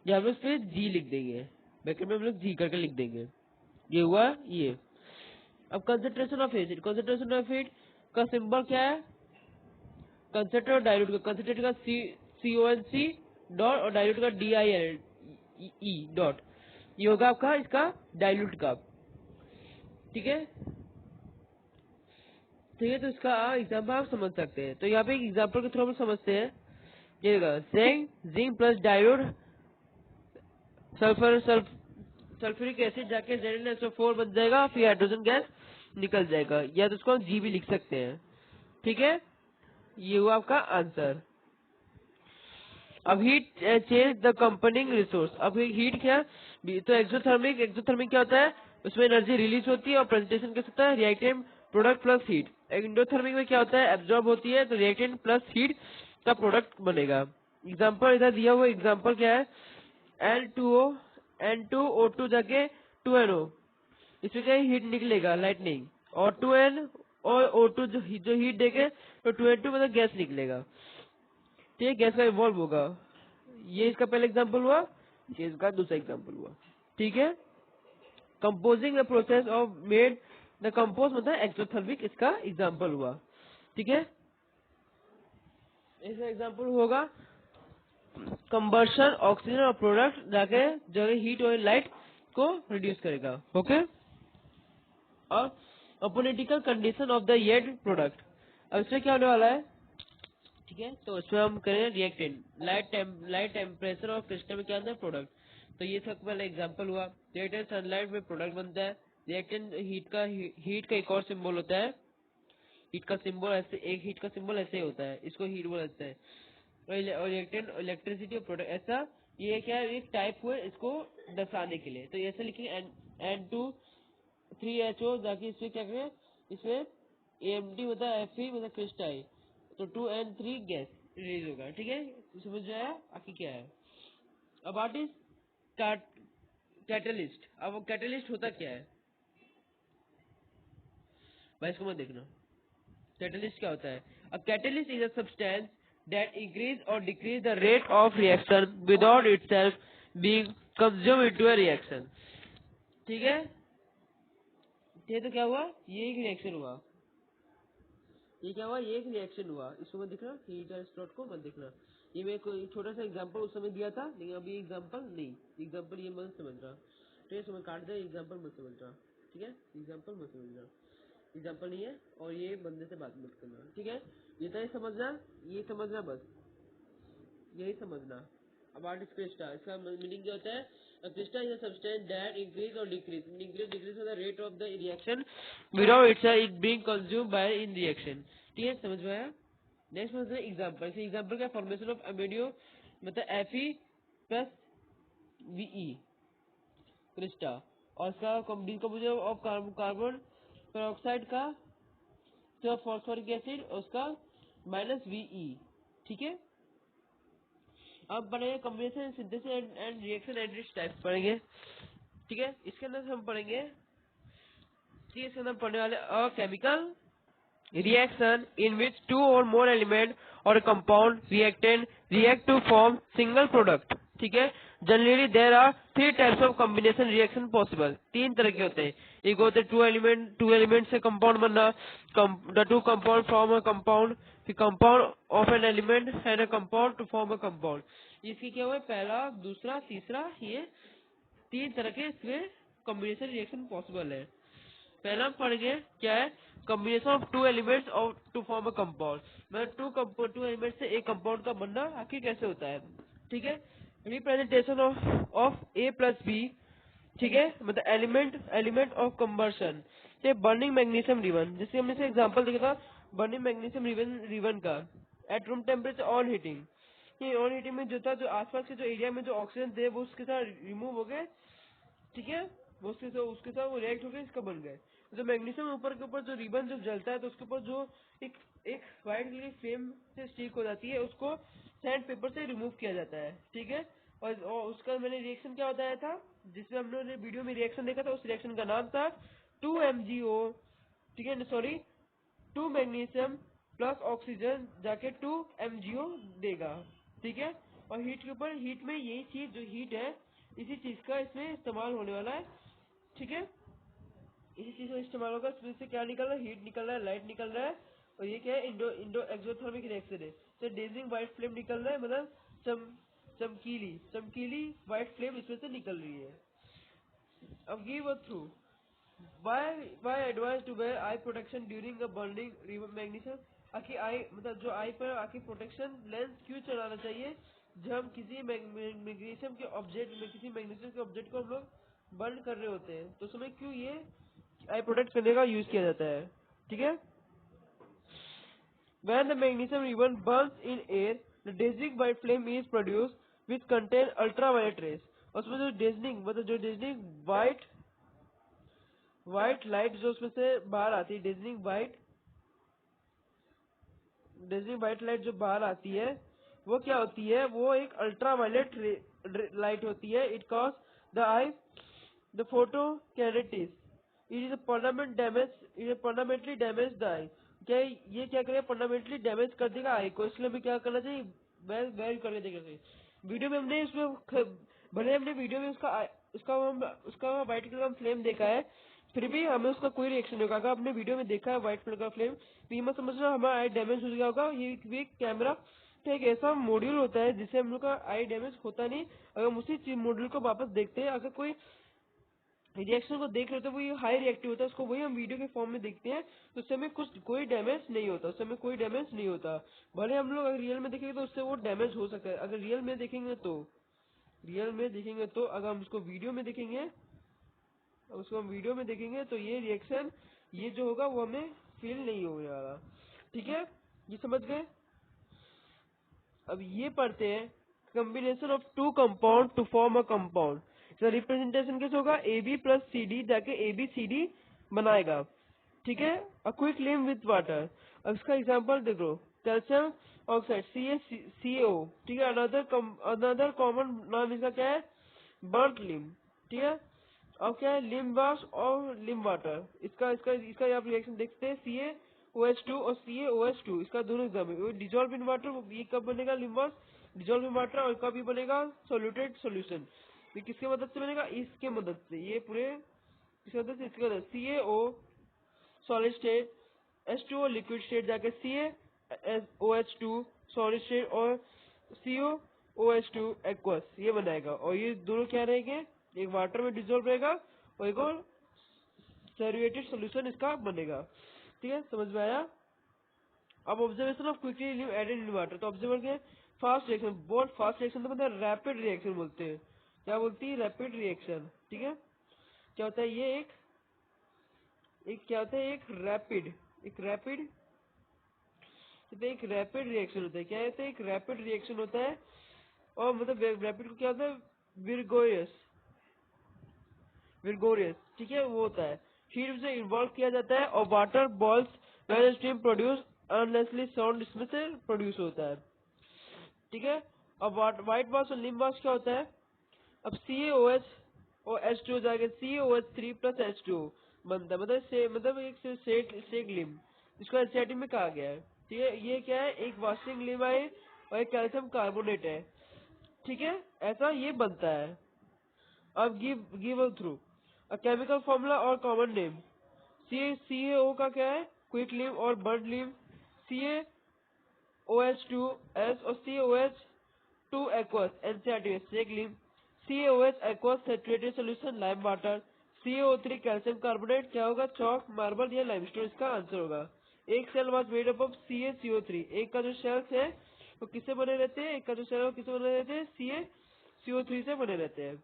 या हम लोग इस पे जी लिख देंगे, ब्रैकेट में हम लोग जी करके लिख देंगे। ये हुआ ये। अब concentration of acid, concentration of acid का सिंबल क्या है, कंसेंट्रेट और डाइल्यूट का, कंसेंट्रेट का CONC डॉट और डाइल्यूट का DILE डॉट। ये होगा आपका इसका डाइल्यूट का, ठीक है, ठीक है। तो इसका एग्जाम्पल आप समझ सकते हैं। तो यहाँ पे एक एग्जाम्पल के थ्रू हम समझते हैं। ये zinc plus dilute sulphuric acid जाके ZnSO4 बन जाएगा, फिर हाइड्रोजन गैस निकल जाएगा, या तो उसको हम जी भी लिख सकते हैं, ठीक है। ये हुआ आपका आंसर। अब हीट चेंज द कंपनिंग रिसोर्स। अब हीट क्या, तो एक्सोथर्मिक क्या होता है, उसमें एनर्जी रिलीज होती है और प्रेजेंटेशन कैसे होता है, reactant product plus heat. Endothermic में क्या होता है, एब्जॉर्ब होती है, तो रिएक्टेंट प्लस हीट का प्रोडक्ट बनेगा। एग्जाम्पल इधर दिया हुआ एग्जाम्पल क्या है, N2O N2O2 जाके 2NO, इसमें क्या हीट निकलेगा, लाइटनिंग। और 2N और O2 जो हीट देके तो 2N2 मतलब गैस निकलेगा, ठीक है, गैस का इवॉल्व होगा। ये इसका पहला एग्जांपल हुआ, ये इसका दूसरा एग्जांपल हुआ, ठीक है। Composing the process of made the compose मतलब एक्सोथर्मिक, इसका एग्जांपल हुआ, ठीक है। इसका एग्जांपल होगा कंबर्शन ऑक्सीजन और प्रोडक्ट जाके जो हीट और लाइट को रिड्यूस करेगा, ओके। और apolitical condition of the yield product. अब इसमें क्या होने वाला है, ठीक है। तो इसमें हम करें रिएक्टेंट, लाइट टेम्परेचर और क्रिस्टल में क्या अंदर प्रोडक्ट। तो ये सब पहले एग्जांपल हुआ। रिएक्टेंट सनलाइट में प्रोडक्ट बनता है। रिएक्टेंट हीट का एक और सिंबल होता है। हीट का सिंबल ऐसे, एक हीट का सिंबल ऐसे ही होता है, इसको हीट बोलते हैं। और रिएक्टेंट इलेक्ट्रिसिटी और प्रोडक्ट, ऐसा ये क्या है, एक टाइप हुए इसको दर्शाने के लिए। तो ऐसे लिखिए N2 3HO, जाके इसमें क्या करें, इसमें AMT मतलब Fe मतलब क्रिस्टाइल, तो 2N3 गैस रिलीज होगा, ठीक है। समझ में आया आखिर क्या है। अब व्हाट इज कैटलिस्ट। अब वो कैटलिस्ट होता क्या है भाई, इसको मत देखना। कैटलिस्ट क्या होता है, a catalyst is a substance that increase or decrease the rate of reaction without itself being consume into a reaction, ठीक है। ये तो क्या हुआ, ये एक रिएक्शन हुआ, ये क्या हुआ, ये एक रिएक्शन हुआ। इसको मत देखना, हीट और स्लॉट को मत देखना। ये मैं कोई छोटा सा एग्जांपल उस समय दिया था, लेकिन अभी एग्जांपल नहीं, एग्जांपल ये मत समझ रहा, तो ये समय काट दे, एग्जांपल मत समझ रहा, ठीक है। एग्जांपल मत समझ रहा, एग्जांपल नहीं है। और ये बंदे से बात मत करना, ठीक है। ये तो समझना, ये समझना बस, यही समझना। अबाउट क्रिस्टा, इसका मीनिंग क्या होता है? क्रिस्टा is a substance that increase or decrease decrease the rate of the reaction without it being consumed by in reaction. ठीक है, समझ में आया? नेक्स्ट मतलब एग्जांपल। एग्जांपल का फॉर्मेशन ऑफ अमोनियो मतलब Fe प्लस Ve क्रिस्टा, और इसका डिकम्पोजिशन ऑफ कार्बन पेरोक्साइड का जो फॉस्फोरिक एसिड उसका माइनस Ve। ठीक है, अब पढ़ेंगे combination synthesis and reaction and types पढ़ेंगे। ठीक है, इसके अंदर हम पढ़ेंगे, ठीक है, इसके अंदर पढ़ने वाले a chemical reaction in which two or more element or a compound reactant react to form single product। ठीक है, generally there are three types of combination reaction possible. तीन तरह के होते हैं। एक होते हैं टू एलिमेंट से कंपाउंड बनना, the two compound form a compound, फिर compound of an element and a compound to form a compound. इसकी क्या हुआ? पहला, दूसरा, तीसरा, ये तीन तरह के इसमें कॉम्बिनेशन रिएक्शन पॉसिबल है। पहला हम पढ़ेंगे क्या है? कॉम्बिनेशन ऑफ टू एलिमेंट्स और टू फॉर्म अ कंपाउंड, मतलब टू एलिमेंट से एक कंपाउंड का बनना आखिर कैसे होता है। ठीक है, representation of A plus B. ठीक है, मतलब एलिमेंट ऑफ कंबर्शन से बर्निंग मैग्नीशियम रिबन, जिससे हमने से एग्जांपल देखा था बर्निंग मैग्नीशियम रिबन का at room temperature on heating. ये ऑन हीटिंग में जो था, जो आसपास के जो एरिया में जो ऑक्सीजन थे वो उसके साथ रिमूव हो गए। ठीक है, वो उसके साथ वो रिएक्ट होकर इसका बन गए। जो मैग्नीशियम ऊपर के ऊपर जो रिबन जब जलता है तो उसके ऊपर जो एक एक व्हाइट कलर की फ्लेम से स्टिक हो जाती है, उसको सैंड पेपर से रिमूव किया जाता है। ठीक है, और उसका मैंने रिएक्शन क्या बताया था, जिसमें हमने वीडियो में रिएक्शन देखा था, उस रिएक्शन का नाम था 2MgO। ठीक है, सॉरी, 2 मैग्नीशियम प्लस ऑक्सीजन जाके 2MgO देगा। ठीक है, और हीट के ऊपर, हीट में यही चीज जो हीट है, इसी चीज का इसमें इस्तेमाल होने वाला है। ठीक है, इसी चीज का इस्तेमाल होगा। इसमें से क्या निकल रहा है? हीट निकल रहा है, लाइट निकल रहा है, और ये क्या है? इंडो इंडो एक्सोथर्मिक रिएक्शन है। तो डेजिंग व्हाइट फ्लेम निकल रहा है, मतलब चमकीली चमकीली व्हाइट फ्लेम इसमें से निकल रही है। अब give a through why advised to wear eye protection during a burning magnesium. आखिर आई मतलब जो आई पर आखिर प्रोटेक्शन लेंस क्यों चलाना चाहिए जब हम किसी मैग्नीशियम के ऑब्जेक्ट में, किसी मैग्नीशियम के ऑब्जेक्ट को हम लोग बर्न कर रहे होते हैं, तो उस समय क्यों ये आई प्रोटेक्ट करने का यूज किया जाता है। ठीक है, when the magnesium ribbon burns in air, the dazzling white flame is produced which contain ultraviolet rays। और उसमें जो डेजनिंग मतलब जो डेजनिंग व्हाइट लाइट जो उसमें से बाहर आती है, डेजनिंग व्हाइट लाइट जो बाहर आती है, वो क्या होती है? वो एक अल्ट्रावायलेट लाइट होती है। It cause the eye the photokeratitis, it is fundamentally damage the eye. क्या ये क्या करेगा? फंडामेंटली डैमेज कर देगा आई को, इसलिए हमें क्या करना चाहिए? वेर करके देखना चाहिए। वीडियो में हमने इसमें भले हमने वीडियो में उसका व्हाइट कलर का फ्लेम देखा है, फिर भी हमें उसका कोई रिएक्शन नहीं होगा। अगर आपने वीडियो में देखा है व्हाइट कलर का फ्लेम, तो ये मत समझना हमारा आई डैमेज हो गया होगा। ये भी कैमरा का एक ऐसा मॉड्यूल होता है जिससे हम लोग का आई डैमेज होता नहीं। अगर हम उसी मॉड्यूल को वापस देखते हैं, अगर कोई रिएक्शन को देख रहे हो तो वो हाई रिएक्टिव होता है, उसको वही हम वीडियो के फॉर्म में देखते हैं, तो उससे हमें कोई डैमेज नहीं होता, उससे हमें कोई डैमेज नहीं होता। भले हम लोग अगर रियल में देखेंगे तो उससे वो डैमेज हो सकता है। अगर रियल में देखेंगे तो अगर हम उसको वीडियो में देखेंगे, तो ये रिएक्शन ये जो होगा वो हमें फील नहीं होने वाला। ठीक है, ये समझ गए? अब ये पढ़ते हैं combination of two compound to form a compound. इसका रिप्रेजेंटेशन कैसे होगा? A B plus C D जाके ए बी सी डी बनाएगा। ठीक है, a quick lime with water. अब इसका एग्जांपल देखो, कैल्शियम ऑक्साइड CaCO। ठीक है, अनदर कॉमन नाम इसका क्या है? बर्ट लिम। ठीक है, अब क्या है? लिम वाश और लिम वाटर। इसका इसका इसका आप रिएक्शन देखते हैं, CaOH2 और CaOH2, इसका दोनों एग्जाम्पल। डिजोल्व इन वाटर, ये कब बनेगा? लिम वाश डिजोल्व इन वाटर, और कब ये बनेगा? सोल्यूटेड सोल्यूशन। ये किसके मदद से बनेगा? इसके मदद से, ये पूरे इसके मदद से, इसके मदद CaO solid state, H2O liquid state जाके CaOH2 सॉलिड स्टेट और CaOH2 एक्वस, ये बनाएगा। और ये दोनों क्या रहेंगे? एक वाटर में डिजोल्व रहेगा और एक और सैचुरेटेड सॉल्यूशन इसका बनेगा। ठीक है, समझ में आया? अब observation of quickly added in water, तो ऑब्जर्वर के फास्ट रिएक्शन, बहुत फास्ट रिएक्शन तो मतलब रैपिड रिएक्शन बोलते हैं। क्या बोलती है? Rapid reaction. ठीक है, क्या होता है ये? एक क्या होता है? एक रैपिड एक रैपिड रिएक्शन होता है। क्या होता है? एक रैपिड रिएक्शन होता है। और मतलब रैपिड को क्या होता है? विरगोरियस, विरगोरियस। ठीक है, वो होता है। हीट से इन्वॉल्व किया जाता है और water boils when steam produce endlessly sound इसमें से प्रोड्यूस होता है। ठीक है, अब व्हाइट मास और लिम मास क्या होता है? अब CaOH और H2 हो जाएगा, CaOH3 प्लस H2 बनता है, मतलब मतलब एक सेक लिम, इसको एनसीईआरटी में कहा गया है। ठीक है, ये क्या है? एक वाशिंग लिम है और एक कैल्शियम कार्बोनेट है। ठीक है, ऐसा ये बनता है। अब गिव थ्रू केमिकल फॉर्मूला और कॉमन नेम। CaO का क्या है? क्विक लिम और बर्ड लिम। CaOH2S और CaOH2 aqueous एनसीईआरटी में सेक lime. CaOH aqueous saturated solution lime water. CaO3 calcium carbonate क्या होगा? चौक, मार्बल या लाइमस्टोन इसका आंसर होगा। एक shell was made up of CaCO3। एक का जो सेल्स है वो किससे बने रहते हैं? एक का जो सेल है वो किससे बने रहते हैं? CaCO3 से बने रहते हैं।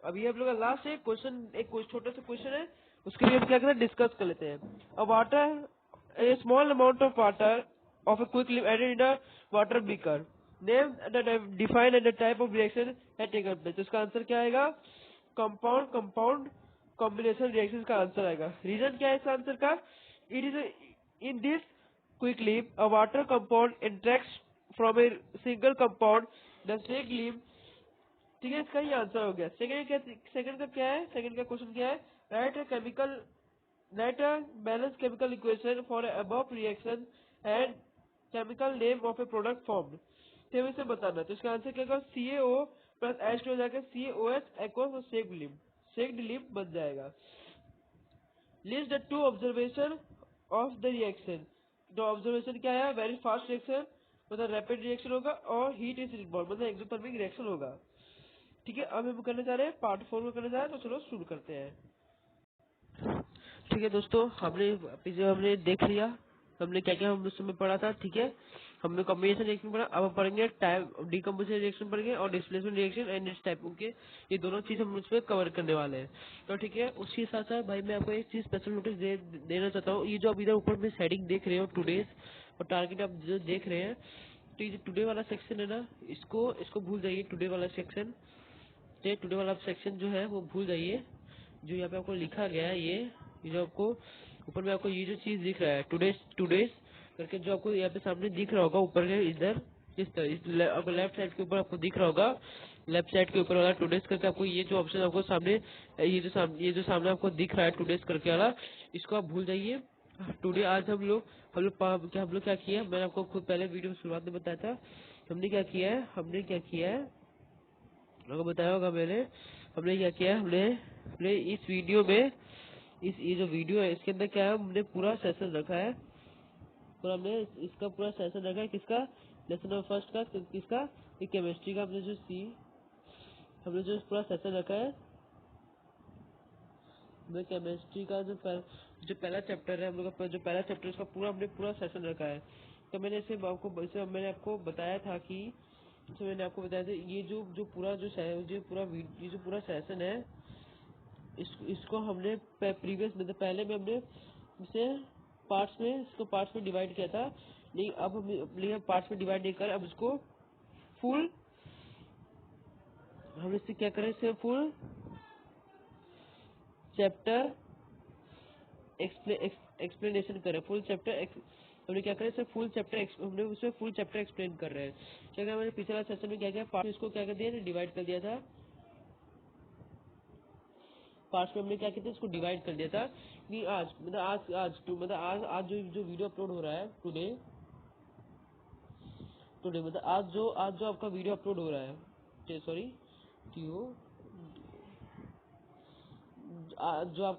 अब ये आप लोग का लास्ट है क्वेश्चन, एक छोटा सा क्वेश्चन है, उसके लिए हम क्या करते हैं? डिस्कस कर लेते हैं। अब water, A small amount of water of a quick live added in a water beaker. Name the define and the type of reaction had taken place. इसका आंसर क्या आएगा? कंपाउंड कॉम्बिनेशन रिएक्शन का आंसर आएगा। रीजन क्या है इसका आंसर का? It is in this quick leave a water compound interacts from a single compound the sake leave. ठीक है, इसका ही आंसर हो गया। सेकंड का क्या है? सेकंड का क्वेश्चन क्या है? Right a balance chemical equation for above reaction and chemical name of A product formed. तो इसे बताना। तो इसका आंसर क्या होगा? CaO प्लस H2 हो जाकर CaOH एक्वस और सेक्ड लिम बन जाएगा। List the two observation of the reaction. तो ऑब्जर्वेशन क्या है? वेरी फास्ट रिएक्शन मतलब रैपिड रिएक्शन होगा और हीट इज इन्वॉल्व मतलब एक्सोथर्मिक रिएक्शन होगा। ठीक है, अब हम करने जा रहे हैं पार्ट 4 में करने जा रहे हैं, तो चलो शुरू करते हैं। ठीक है दोस्तों, हमने देख लिया हमने क्या क्या हम उस समय पढ़ा था। ठीक है, हमने कॉम्बिनेशन रिएक्शन पढ़ा। अब हम पढ़ेंगे टाइम डीकम्पोजिशन रिएक्शन पढ़ेंगे और displacement reaction and it's type के, ये दोनों चीज हम उसमें कवर करने वाले हैं। तो ठीक है, उसके साथ साथ भाई मैं आपको एक चीज स्पेशल नोटिस देना चाहता हूँ। ये जो आप इधर ऊपर में हेडिंग देख रहे हो टुडेज और टारगेट आप जो देख रहे हैं, तो ये जो टुडे वाला सेक्शन है ना, इसको भूल जाइए। टुडे वाला सेक्शन, टुडे वाला सेक्शन जो है वो भूल जाइए। जो यहाँ पे आपको लिखा गया है ये जो आपको ऊपर में आपको ये जो चीज दिख रहा है टुडेज करके, जो आपको यहाँ पे सामने दिख रहा होगा ऊपर के इधर आपको लेफ्ट साइड के ऊपर आपको दिख रहा होगा, लेफ्ट साइड के ऊपर वाला टुडेज करके आपको ये जो ऑप्शन आपको सामने ये जो सामने आपको दिख रहा है टुडेज करके वाला, इसको आप भूल जाइए। टुडे आज हम लोग क्या किया, मैंने आपको खुद पहले वीडियो में शुरुआत में बताया था। हमने क्या किया है आपको बताया होगा मैंने। हमने क्या किया है, हमने इस वीडियो में ये जो वीडियो है इसके अंदर क्या है, हमने पूरा सेशन रखा है। पूरा हमने इसका पूरा सेशन रखा है। किसका? लेसन नंबर फर्स्ट का। किसका? केमिस्ट्री का। हमने जो पूरा सेशन रखा है, हमने केमिस्ट्री का जो पहला चैप्टर है, हम लोग का जो पहला चैप्टर उसका हमने पूरा सेशन रखा है। तो मैंने मैंने आपको बताया था कि मैंने आपको बताया था ये जो पूरा सेशन है, इसको हमने प्रीवियस मतलब पहले में हमने इसे पार्ट्स में डिवाइड किया था। लेकिन अब हम पार्ट्स में डिवाइड नहीं कर, अब इसको फुल हम इससे क्या करें, इसे फुल चैप्टर एक्सप्लेनेशन करें। हमने क्या करें, हमने उसे फुल चैप्टर एक्सप्लेन कर रहे हैं। क्या क्या मैंने पिछले सेशन में क्या किया, पार्ट इसको क्या कर दिया, डिवाइड कर दिया था। पार्ट्स में हमने क्या किया था, इसको डिवाइड कर दिया था कि आज जो वीडियो अपलोड हो रहा है टुडे मतलब आज जो आपका वीडियो अपलोड हो रहा है, सॉरी टीओ, आज जो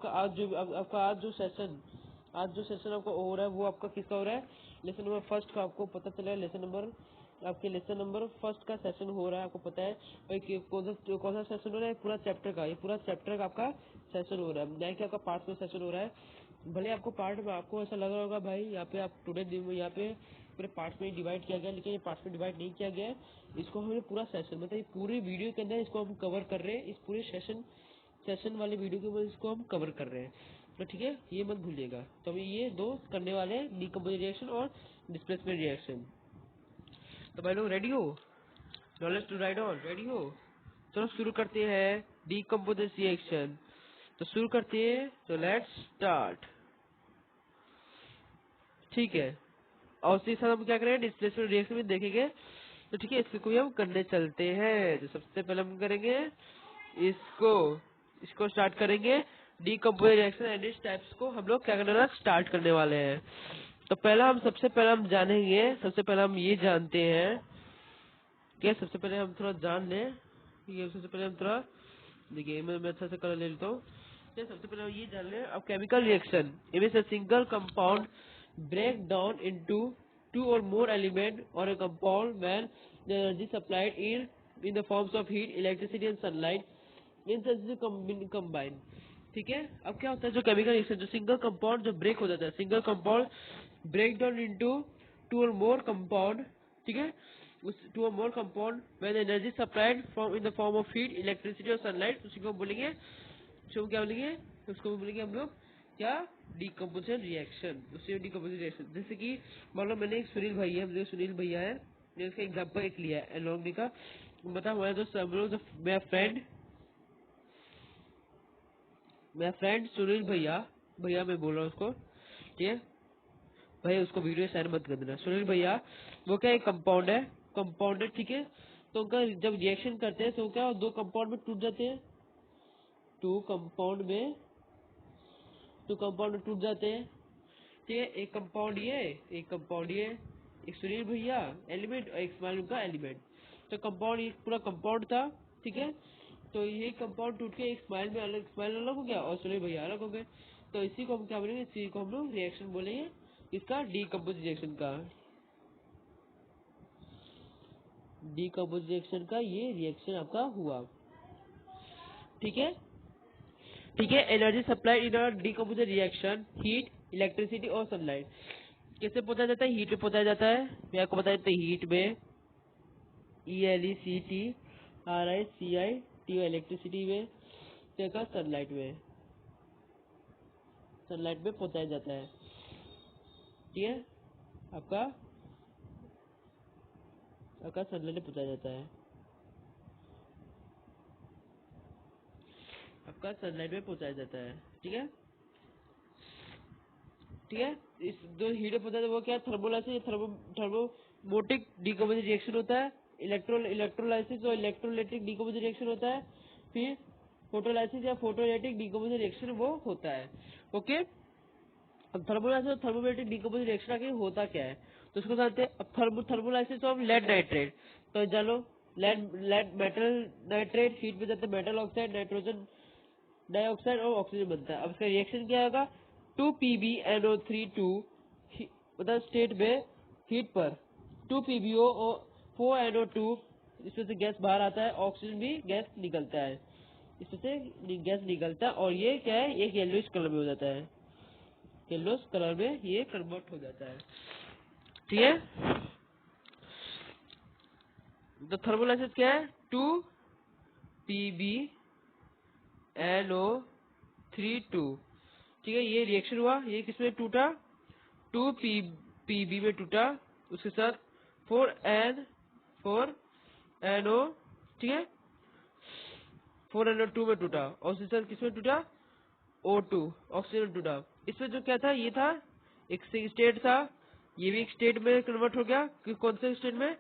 सेशन आपका हो रहा है वो आपका किसका हो रहा है, लेसन नंबर फर्स्ट का। आपको पता चला है लेसन नंबर फर्स्ट का सेशन हो रहा है, आपको पता है। और कौन सा सेशन हो रहा है, पूरा चैप्टर का। ये पूरा चैप्टर का आपका सेशन हो रहा है, नहीं कि आपका पार्ट में सेशन हो रहा है। भले आपको पार्ट में आपको ऐसा लग रहा होगा भाई यहाँ पे आप टुडे यहाँ पे पूरे पार्ट्स में डिवाइड किया गया, लेकिन ये पार्ट्स में डिवाइड नहीं किया गया है। इसको हमने पूरा सेशन, मतलब ये पूरी वीडियो के अंदर इसको हम कवर कर रहे हैं, इस पूरे सेशन वाले वीडियो के अंदर इसको हम कवर कर रहे हैं। तो ठीक है, ये मत भूलिएगा। तो हम ये दो करने वाले हैं, डीकम्पोजिशन रिएक्शन और डिस्प्लेसमेंट रिएक्शन। तो भाई लोग रेडी हो? Knowledge to write on, ready हो? चलो शुरू करते हैं डीकम्पोजिशन रिएक्शन। तो शुरू करते हैं, तो लेट्स स्टार्ट। ठीक है, और उसी के साथ हम क्या करेंगे, डिस्प्लेसमेंट रिएक्शन में देखेंगे। तो ठीक है, इसको भी हम करने चलते हैं। तो सबसे पहले हम करेंगे इसको स्टार्ट करेंगे decomposition reaction and its types को हम लोग क्या करने वाला स्टार्ट करने वाले हैं। तो सबसे पहले हम जानेंगे, सबसे पहले हम ये जानते हैं कि सबसे पहले हम थोड़ा जान लें, ये सबसे पहले हम थोड़ा देखिए, मैं अच्छा से कलर ले लेता हूँ। सबसे पहले हम ये जान लें, अब chemical reaction it a single compound break down into two or more element or a compound when the energy supplied in the forms of heat, electricity and sunlight in such combine। ठीक है, अब क्या होता है जो केमिकल रिएक्शन, जो सिंगल कंपाउंड जो ब्रेक हो जाता है, single compound break down into two or more compound, ठीक है, उस two or more compound when energy supplied from in the form of heat, electricity or sunlight, उसी को बोलेंगे, उसको क्या बोलेंगे, उसको बोलेंगे हम लोग क्या, डीकम्पोजिशन रिएक्शन। उससे डीकम्पोजिशन रिएक्शन, जैसे कि मान लो मैंने एक सुनील भैया है, सुनील भैया है, मैंने उसका एग्जाम्पल एक लिया है एलोंगनी का। बता हमारे दोस्त सब लोग, मेरा फ्रेंड सुनील भैया मैं बोल रहा हूँ उसको, ठीक है भैया, उसको वीडियो शेयर मत कर देना। सुनील भैया वो क्या एक कंपाउंड है, ठीक है। तो उनका जब रिएक्शन करते हैं तो क्या दो कंपाउंड में टूट जाते हैं, टू कंपाउंड में टूट जाते हैं, ठीक है। एक कंपाउंड ये, एक सुनील भैया एलिमेंट और एक स्माइल का एलिमेंट। तो कंपाउंड, ये पूरा कंपाउंड था, ठीक है। तो ये कंपाउंड टूट के एक स्माइल अलग हो गया और सुनील भैया अलग हो गए। तो इसी को हम क्या बोलेंगे, इसी को हम लोग रिएक्शन बोलेंगे, इसका डीकम्पोजिशन रिएक्शन का। डीकम्पोजिशन रिएक्शन का ये रिएक्शन आपका हुआ, ठीक है। Energy supply in a decomposition reaction, heat, electricity or sunlight. कैसे पहुंचाया जाता है, हीट में पहुंचाया जाता है, मैं आपको बता देता हूँ हीट में, ELECTRICIT इलेक्ट्रिसिटी में, देखा सनलाइट में पहुंचाया जाता है, ठीक है। आपका सनलाइट में पहुंचाया जाता है, ठीक है। इस जो हीट में पहुंचाया वो क्या है, थर्मोलाइसिस, थर्मोमोटिक डीकम्पोजिशन रिएक्शन होता है, इलेक्ट्रोलाइसिस और इलेक्ट्रोलाइटिक डीकम्पोजिशन रिएक्शन होता है, फिर फोटोलाइसिस या फोटोलाइटिक डीकम्पोजिशन रिएक्शन वो होता है, ओके। अब थर्मोलाइसिस और थर्मोमेट्रिक डीकम्पोजिशन रिएक्शन आगे होता क्या है, तो उसको जानते हैं। अब थर्मोलाइसिस ऑफ लेड नाइट्रेट, तो जानो लेड मेटल नाइट्रेट, हीट में जाते हैं मेटल ऑक्साइड, नाइट्रोजन डाइऑक्साइड और ऑक्सीजन बनता है। अब इसका रिएक्शन क्या होगा, 2PbNO3 मतलब स्टेट में हीट पर 2PbO और 4NO2, इसमें से गैस बाहर आता है, ऑक्सीजन भी गैस निकलता है, इसमें से गैस निकलता है, और ये क्या है, एक येलोइश कलर में हो जाता है, येलोइश कलर में ये कन्वर्ट हो जाता है, ठीक है। तो थर्मोलाइसिस क्या है, 2PbNO3, ठीक है। ये रिएक्शन हुआ, ये किसमें टूटा, 2Pb में टूटा, उसके साथ 4NO, ठीक है, 4NO2 में टूटा, और उसके साथ किसमें टूटा, O2 ऑक्सीजन में टूटा। इसमें जो क्या था, ये था एक स्टेट था, ये भी एक स्टेट में कन्वर्ट हो गया, कौन से स्टेट में,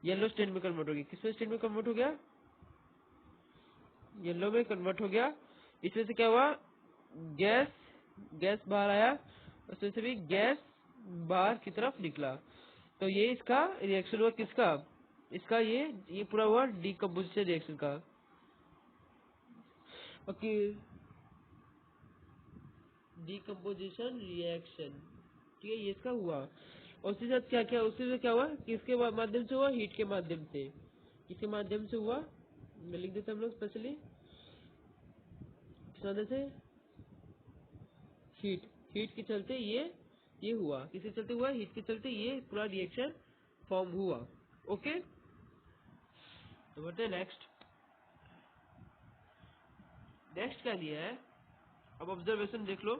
येलो स्टेट में कन्वर्ट हो गया। किसमें स्टेट में कन्वर्ट हो गया, येलो में कन्वर्ट हो गया। इसमें से क्या हुआ, गैस बाहर आया, उसमें से भी गैस बाहर की तरफ निकला। तो ये इसका रिएक्शन हुआ, किसका, इसका ये पूरा हुआ डीकम्पोजिशन रिएक्शन का, ओके। डीकम्पोजिशन रिएक्शन, ठीक है, ये इसका हुआ। और उसके साथ क्या क्या, उससे क्या हुआ, किसके माध्यम से हुआ, हीट के माध्यम से, किसके माध्यम से हुआ, मैं लिख देता हम लोग स्पेशली, किस माध्यम से, हीट के चलते ये ये हुआ, किसके चलते हुआ, हीट के चलते ये पूरा रिएक्शन फॉर्म हुआ। ओके, तो बढ़ते नेक्स्ट क्या लिया है, अब ऑब्जर्वेशन देख लो।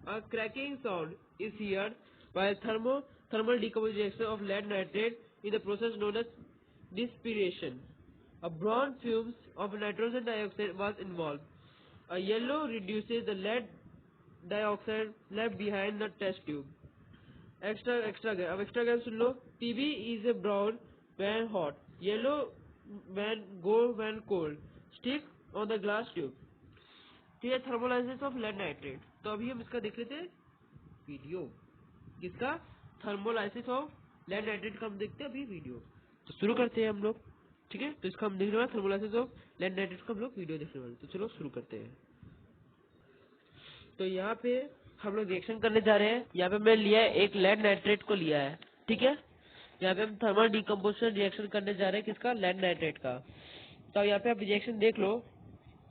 A cracking sound is heard by thermal decomposition of lead nitrate in the process known as distillation. A brown fumes of nitrogen dioxide was involved. A yellow reduces the lead dioxide left behind the test tube. Extra gas soon low. Pb is a brown when hot, yellow when cold. Stick on the glass tube. ठीक है, थर्मोलाइसिस ऑफ लेड नाइट्रेट। तो अभी हम इसका देख लेते हैं वीडियो, किसका, थर्मोलाइसिस ऑफ लेड नाइट्रेट का हम देखते हैं अभी वीडियो। तो शुरू करते हैं हम लोग, ठीक है। तो इसका हम देखने वाले थर्मोलाइसिस ऑफ लेड नाइट्रेट का हम लोग वीडियो देखने वाले। तो चलो शुरू करते हैं। तो यहाँ पे हम लोग रिएक्शन करने जा रहे हैं। यहाँ पे मैं लिया है एक लेड नाइट्रेट को लिया है, ठीक है। यहाँ पे हम थर्मल डिकम्पोजिशन रिएक्शन करने जा रहे हैं, किसका, लेड नाइट्रेट का। तो यहाँ पे आप रिएक्शन देख लो,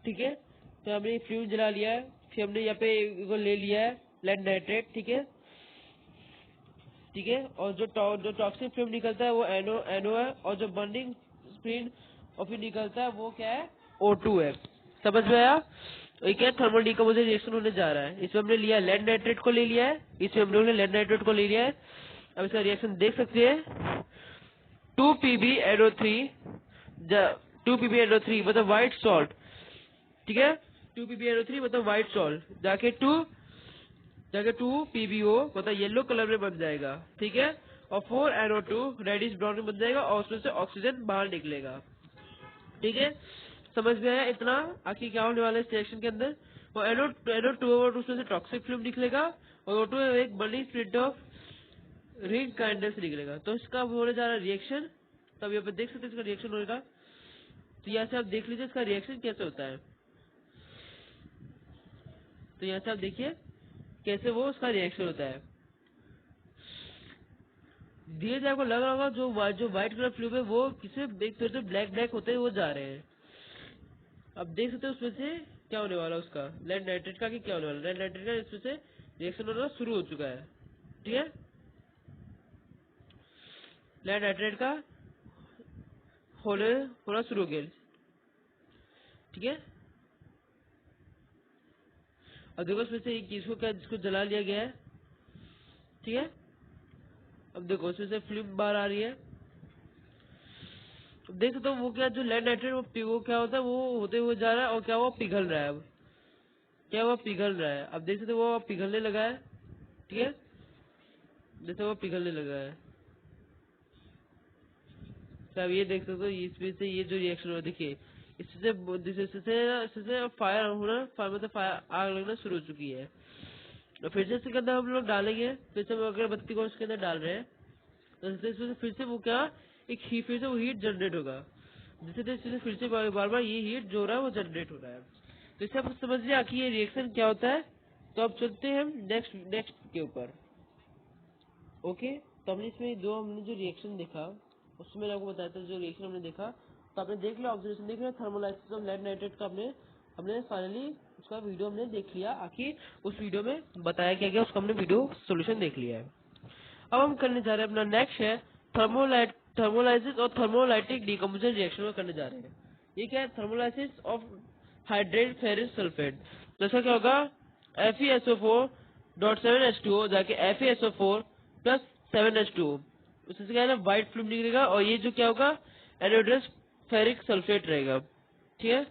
ठीक है। तो हमने फ्यूम जला लिया है, फिर हमने यहाँ पे वो ले लिया है लेड नाइट्रेट, ठीक है, ठीक है। और जो टॉक्सिक फ्यूम निकलता है वो एनो है, और जो बर्निंग स्प्रीड और फिर निकलता है वो क्या है, O2 है। समझ में आया। एक है थर्मल डिकम्पोजिशन रिएक्शन होने जा रहा है। इसमें हमने लिया लेड नाइट्रेट को ले लिया है, इसमें हम लोग ने लेड नाइट्रेट को ले लिया है। अब इसका रिएक्शन देख सकते हैं। 2PbNO3 मतलब व्हाइट सॉल्ट, ठीक है। 2PbNO3 मतलब व्हाइट सॉल्ट जाके 2PbO मतलब येलो कलर में बन जाएगा, ठीक है। और 4NO2 रेडिश ब्राउन में बन जाएगा और उसमें से ऑक्सीजन बाहर निकलेगा, ठीक है। समझ में आया इतना, आखिर क्या होने वाला है इस रिएक्शन के अंदर। और NO2 उसमें से टॉक्सिक फ्लूम निकलेगा और O2 एक burning split of ring kindle से निकलेगा। तो इसका होने जा रहा है रिएक्शन। तब यहाँ पे देख सकते हैं इसका रिएक्शन होगा। तो यहाँ से आप देख लीजिए इसका रिएक्शन कैसे होता है। तो यहाँ से आप देखिए कैसे वो उसका रिएक्शन होता है। धीरे धीरे आपको लग रहा होगा जो व्हाइट कलर फ्लूम है वो किसी फिर ब्लैक होते हुए वो जा रहे हैं। अब देख सकते हो उसमें से क्या होने वाला, उसका लेड नाइट्रेट का क्या होने वाला, लेड नाइट्रेट का इसमें से रिएक्शन होना शुरू हो चुका है, ठीक है। लेड नाइट्रेट का होना शुरू हो गया, ठीक है। अब देखो इसमें से एक चीज को जिसको जला लिया गया है, ठीक है। अब देखो इसमें से फ्लूम बाहर आ रही है। अब देख सकते हो वो क्या, जो लेड नाइट्रेट वो क्या होता है, वो होते हुए जा रहा है और क्या वो पिघल रहा है। अब क्या वो पिघल रहा है, अब देख सकते हो वो पिघलने लगा है, ठीक है। जैसे वो पिघलने लगा है, तो अब ये देख सकते हो इसमें से ये जो रिएक्शन हो, देखिए इससे फायर होना, मतलब फायर आग लगना शुरू हो चुकी है। और फिर से इसके अंदर हम लोग डालेंगे, फिर से अगरबत्ती को उसके अंदर डाल रहे हैं, तो इसमें फिर से वो क्या फिर से वो हीट जनरेट होगा, जिससे फिर से बार बार ये हीट जो हो रहा है वो जनरेट हो रहा है। तो इससे आप समझिए आखिर ये रिएक्शन क्या होता है। तो अब चलते हैं हम नेक्स्ट के ऊपर। ओके, तो हमने जो रिएक्शन देखा उसमें मैंने आपको बताया था, जो रिएक्शन हमने देखा तो आपने देख लिया, ऑब्जर्वेशन देख लिया, थर्मोलाइसिस ऑफ लेड नाइट्रेट का हमने फाइनली उसका वीडियो हमने देख लिया। आखिर उस वीडियो में बताया क्या गया उसका हमने वीडियो सोल्यूशन देख लिया है। अब हम करने जा रहे हैं अपना नेक्स्ट है थर्मोलाइसिस और थर्मोलाइटिक डिकम्पोजिशन रिएक्शन में करने जा रहे हैं। ये क्या है, thermolysis of hydrate ferrous sulphate. जैसा क्या होगा, FeSO4.7H2O जाके FeSO4+7H2O, उससे क्या है ना व्हाइट फ्लूम निकलेगा और ये जो क्या होगा एनोडस फेरिक सल्फेट रहेगा, ठीक है।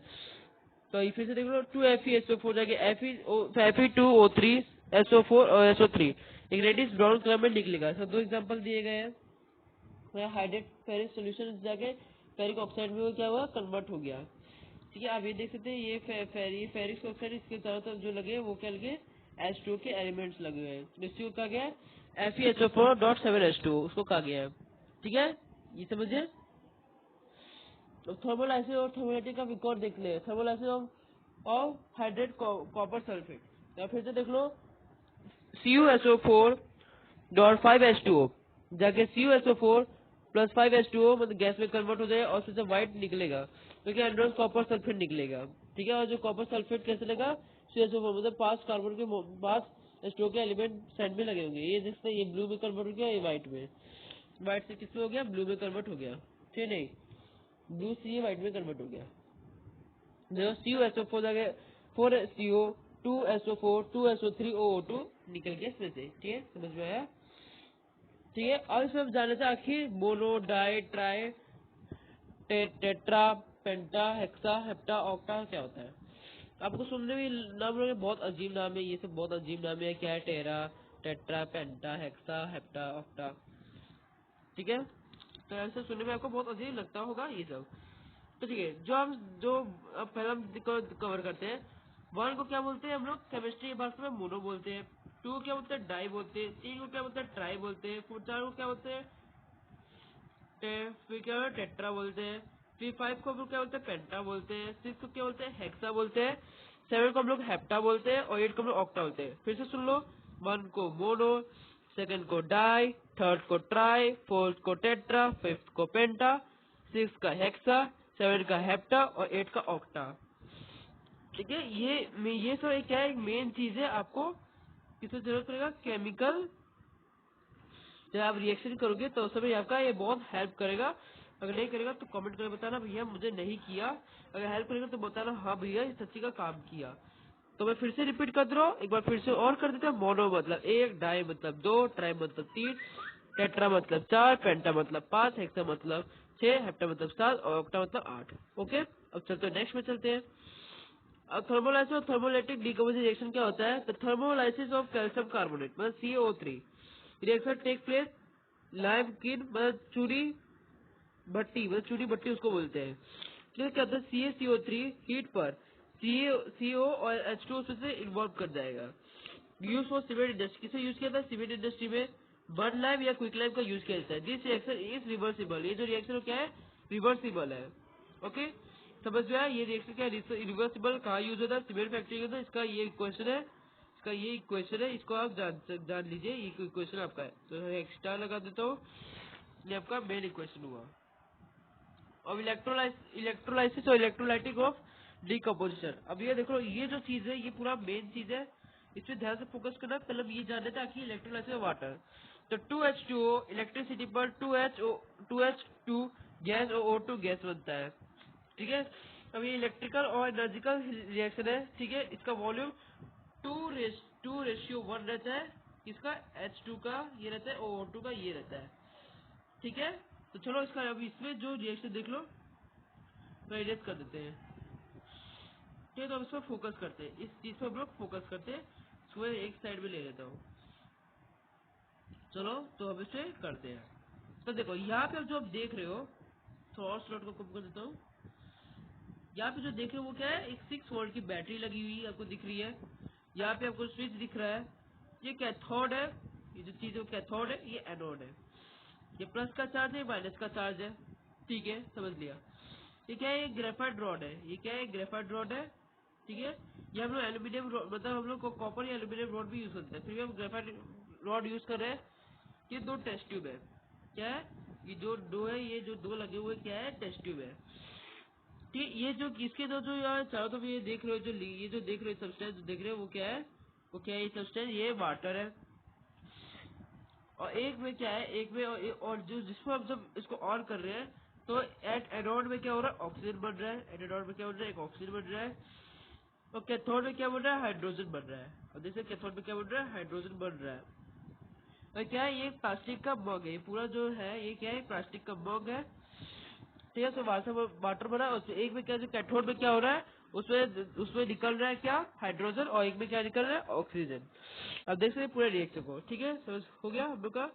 तो फिर से देख लो 2FeSO4 जाके Fe2O3SO4 और SO3 एक रेडिश ब्राउन कलर में निकलेगा। तो दो एग्जांपल दिए गए हैं। हाइड्रेट फेरिक सॉल्यूशन जाके फेरिक ऑक्साइड में क्या हुआ, कन्वर्ट हो गया, ठीक है। आप ये देख सकते हैं ये फेरिक ऑक्साइड इसके चारों तरफ जो लगे वो क्या लगे, H2O के एलिमेंट्स लगे हुए हैं। इसको कहा गया FeSO4.7H2O, उसको कहा गया है, ठीक है। ये समझिए। तो थर्मोलाइसिस और थर्मोलाइटिक का रिकॉर्ड देख ले। Thermolysis of hydrate copper sulphate, या फिर से देख लो CuSO4.5H2O जाके CuSO4+5H2O मतलब गैस में कन्वर्ट हो जाए और उससे व्हाइट निकलेगा, क्योंकि एंड्रोस कॉपर सल्फेट निकलेगा, ठीक है। और जो कॉपर सल्फेट कैसे लेगा, CuSO4 मतलब 5 कार्बन के पास H2O के एलिमेंट साइड में लगे होंगे, ये जिससे ये ब्लू में कन्वर्ट हो गया, ये व्हाइट में, व्हाइट से किस में हो गया, ब्लू में कन्वर्ट हो गया, ठीक नहीं, ब्लू से ये व्हाइट में कन्वर्ट हो गया। देखो CuSO4 जगह 4CO 2SO4 2SO3OO2 निकल गया इसमें से, ठीक है, समझ में आया? ठीक है, अब इसमें हम जाने थे आखिर मोनो, डाई, ट्राई, टेट्रा, पेंटा, हेक्सा, हेप्टा, ऑक्टा क्या होता है। आपको सुनने में नाम लोगे बहुत अजीब नाम है, ये सब बहुत अजीब नाम है, क्या है, टेरा, टेट्रा, पेंटा, हेक्सा, हेप्टा, ऑक्टा, ठीक है। तो ऐसे सुनने में आपको बहुत अजीब लगता होगा ये सब। तो ठीक है, जो अब पहले हम कवर करते हैं। 1 को क्या बोलते हैं हम लोग केमिस्ट्री की भाषा में मोनो बोलते हैं। 2 को क्या बोलते हैं, डाई बोलते हैं। 3 को क्या बोलते हैं, ट्राई बोलते हैं। 4 को क्या बोलते हैं, फिर क्या होता है, टेट्रा बोलते हैं। फिर 5 को हम लोग क्या बोलते हैं, पेंटा बोलते हैं। 6 को क्या बोलते हैं, हेक्सा बोलते हैं। 7 को हम लोग हेप्टा बोलते हैं और 8 को हम लोग ऑक्टा बोलते हैं। फिर से सुन लो, 1 को मोनो, सेकंड को डाई, थर्ड को ट्राई, फोर्थ को टेट्रा, फिफ्थ को पेंटा, 6 का हेक्सा, 7 का हेप्टा और 8 का ऑक्टा। ठीक है, ये सब एक क्या है, एक मेन चीज है। आपको किसकी जरूरत पड़ेगा, केमिकल। जब आप रिएक्शन करोगे तो उस समय आपका ये बहुत हेल्प करेगा। अगर नहीं करेगा तो कमेंट करके बताना भैया मुझे नहीं किया, अगर हेल्प करेगा तो बताना हाँ भैया ये सच्ची का काम किया। तो मैं फिर से रिपीट कर दे रहा हूँ, एक बार फिर से और कर देते हैं। मोनो मतलब 1, डाई मतलब 2, ट्राई मतलब 3, टेट्रा मतलब 4, पेंटा मतलब 5, हेक्सा मतलब 6, हेप्टा मतलब 7 और ऑक्टा मतलब 8। ओके, अब चलते हैं नेक्स्ट में चलते हैं। अब थर्मोलाइसिस और थर्मोलाइटिक डिकम्पोजिशन रिएक्शन क्या होता है। तो थर्मोलाइसिस ऑफ कैल्शियम कार्बोनेट मतलब CO3 reaction take place lime किन मतलब चूरी भट्टी, मतलब चूरी भट्टी उसको बोलते हैं। तो क्या होता है, CaCO3 हीट पर CO और H2O से इन्वॉल्व कर जाएगा। यूज फॉर सीमेंट इंडस्ट्री, किसे यूज किया था, सीमेंट इंडस्ट्री में बर्न लाइम या क्विक लाइम का यूज किया जाता है। दिस रिएक्शन इज रिवर्सिबल, ये जो रिएक्शन क्या है, रिवर्सिबल है। ओके, समझ में आया, ये रिएक्शन क्या है, रिवर्सिबल कहाँ यूज होता है, सीमेंट फैक्ट्री का। तो इसका ये क्वेश्चन है, इसका ये क्वेश्चन है, इसको आप जान लीजिए, ये क्वेश्चन आपका है। तो एक्स्ट्रा लगा देता हूँ, ये आपका मेन इक्वेशन हुआ। अब इलेक्ट्रोलाइसिस और इलेक्ट्रोलाइटिक ऑफ डिकम्पोजिशन। अब ये देखो, ये जो चीज है ये पूरा मेन चीज है, इसमें ध्यान से फोकस करना। पहले हम ये जान लेते हैं कि इलेक्ट्रोलाइसिस ऑफ वाटर। तो 2H2O इलेक्ट्रिसिटी पर 2H2 गैस और O2 गैस बनता है, ठीक है। अब ये इलेक्ट्रिकल और एनर्जिकल रिएक्शन है, ठीक है। इसका वॉल्यूम 2:1 रहता है, इसका H2 का ये रहता है, O2 का ये रहता है, ठीक है। तो चलो इसका अभी इसमें जो रिएक्शन देख लो, तो इरेज कर देते हैं, ठीक है। तो अब इस पर फोकस करते हैं, इस चीज पर हम लोग फोकस करते हैं। इसको एक साइड में ले लेता हूँ, चलो। तो अब इसे करते हैं। तो देखो यहाँ पे जो आप देख रहे हो, थोड़ा और स्लॉट को कम कर देता हूँ। यहाँ पे जो देख रहे हो वो क्या है, एक 6 वोल्ट की बैटरी लगी हुई आपको दिख रही है। यहाँ पे आपको स्विच दिख रहा है, ये कैथोड है। ये जो चीज है वो कैथोड है, ये एनोड है। ये प्लस का चार्ज है, माइनस का चार्ज है, ठीक है, समझ लिया। ये क्या है, ये ग्रेफाइट रॉड है, ये क्या है, ग्रेफाइट रॉड है, ठीक है। ये हम लोग एल्यूमिनियम मतलब हम लोग को कॉपर या एल्यूमिनियम रॉड भी यूज करते हैं, फिर भी हम ग्रेफाइट रॉड यूज कर रहे हैं। ये 2 टेस्ट ट्यूब है, क्या है, ये जो 2 है, ये जो 2 लगे हुए क्या है, टेस्ट ट्यूब है, ठीक। ये जो इसके जो यार चारों तरफ ये देख रहे हो, ये जो देख रहे हो सब्सटेंस जो देख रहे हो वो क्या है, वो क्या है, ये सब्सटेंस ये वाटर है। और एक में क्या है, एक में और जो जिसको हम जब इसको ऑन कर रहे हैं तो एट एनोड में क्या हो रहा है, ऑक्सीजन बन रहा है। एनोड में क्या बन रहा है, एक ऑक्सीजन बन रहा है। और कैथोड में क्या बन रहा है, हाइड्रोजन बन रहा है। और जैसे कैथोड में क्या बन रहा है, हाइड्रोजन बन रहा है। और क्या है, ये प्लास्टिक का मग है, ये पूरा जो है ये क्या है, प्लास्टिक का मग है, ठीक है। तो वाटर बना, उसमें एक में क्या, जो कैथोड में क्या हो रहा है, उसमें उसमें निकल रहा है क्या, हाइड्रोजन, और एक में क्या निकल रहा है, ऑक्सीजन। अब देख सकते हैं पूरे रिएक्शन को, ठीक है, समझ हो गया हम लोग का।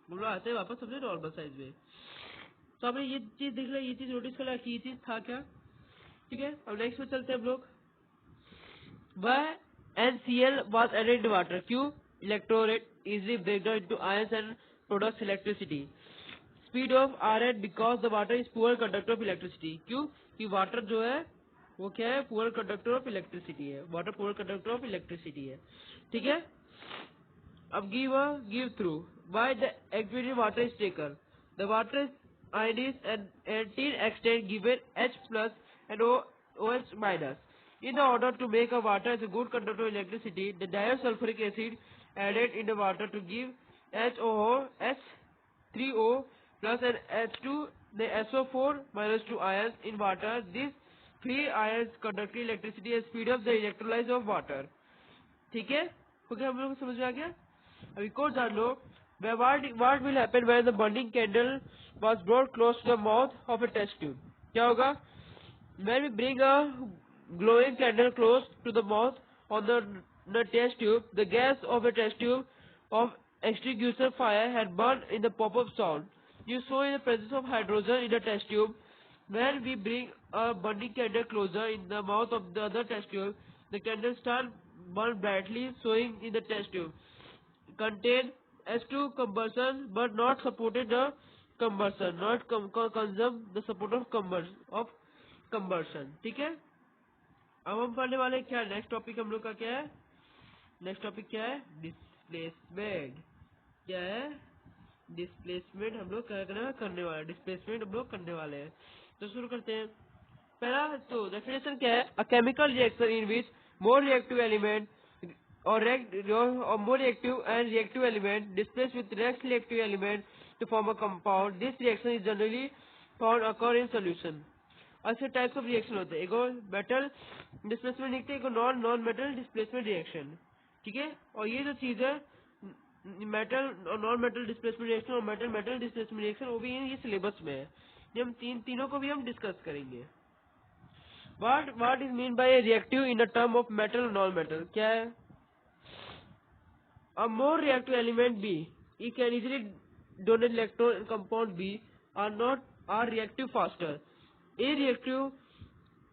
हम लोग आते हैं वापस सबसे नॉर्मल साइज में। तो आपने ये चीज देख लिया, ये चीज नोटिस करा कि ये चीज था क्या, ठीक है। अब नेक्स्ट में चलते हैं हम लोग। वह NCl was added to water, क्यों, electrolyte easily break down into ions and products electricity. Speed of RN because the water is poor conductor of electricity, क्यों कि वाटर जो है वो क्या है, पुअर कंडक्टर ऑफ इलेक्ट्रिसिटी है, water poor conductor of electricity है, ठीक है। अब give through, why the activity water is taken, the water is ionized and anti extent given H plus and OH minus, In order to make a water as a good conductor of electricity, the disulfuric acid added in the water to give HOO, H3O plus and H2, the SO4 minus 2 ions in water. These free ions conduct electricity and speed up the electrolysis of water. ठीक है, हो गया, हम लोग को समझ में आ गया। अभी को जान लो, what will happen when the burning candle was brought close to the mouth of a test tube? क्या होगा? When we bring a glowing candle close to the mouth on the test tube, the gas of the test tube of extinguisher fire had burned in the pop-up sound. You saw in the presence of hydrogen in the test tube. When we bring a burning candle closer in the mouth of the other test tube, the candle starts burn brightly, showing in the test tube contain H2 combustion but not supported the combustion, not consume the support of combustion. ठीक है, अब हम पढ़ने वाले क्या, नेक्स्ट टॉपिक हम लोग का क्या है, नेक्स्ट टॉपिक क्या है, डिस्प्लेसमेंट। क्या है, डिस्प्लेसमेंट हम लोग करने वाले, डिस्प्लेसमेंट हम लोग करने वाले हैं। तो शुरू करते हैं। पहला तो डेफिनेशन क्या है, a chemical reaction in which more reactive element or more reactive and reactive element displaced with less reactive element to form a compound. This reaction is generally found occur in solution. ऐसे टाइप्स ऑफ रिएक्शन होते हैं, एक मेटल डिस्प्लेसमेंट लिखते हैं, एक नॉन मेटल डिस्प्लेसमेंट रिएक्शन। ठीक है, और ये जो चीज है मेटल और नॉन मेटल डिस्प्लेसमेंट रिएक्शन और मेटल मेटल डिस्प्लेसमेंट रिएक्शन, वो भी ये सिलेबस में है। ये हम तीनों को भी हम डिस्कस करेंगे। What is mean by reactive in the term of metal और नॉन मेटल? क्या है, a more reactive element B, it can easily donate electron and compound B are reactive faster. A reactive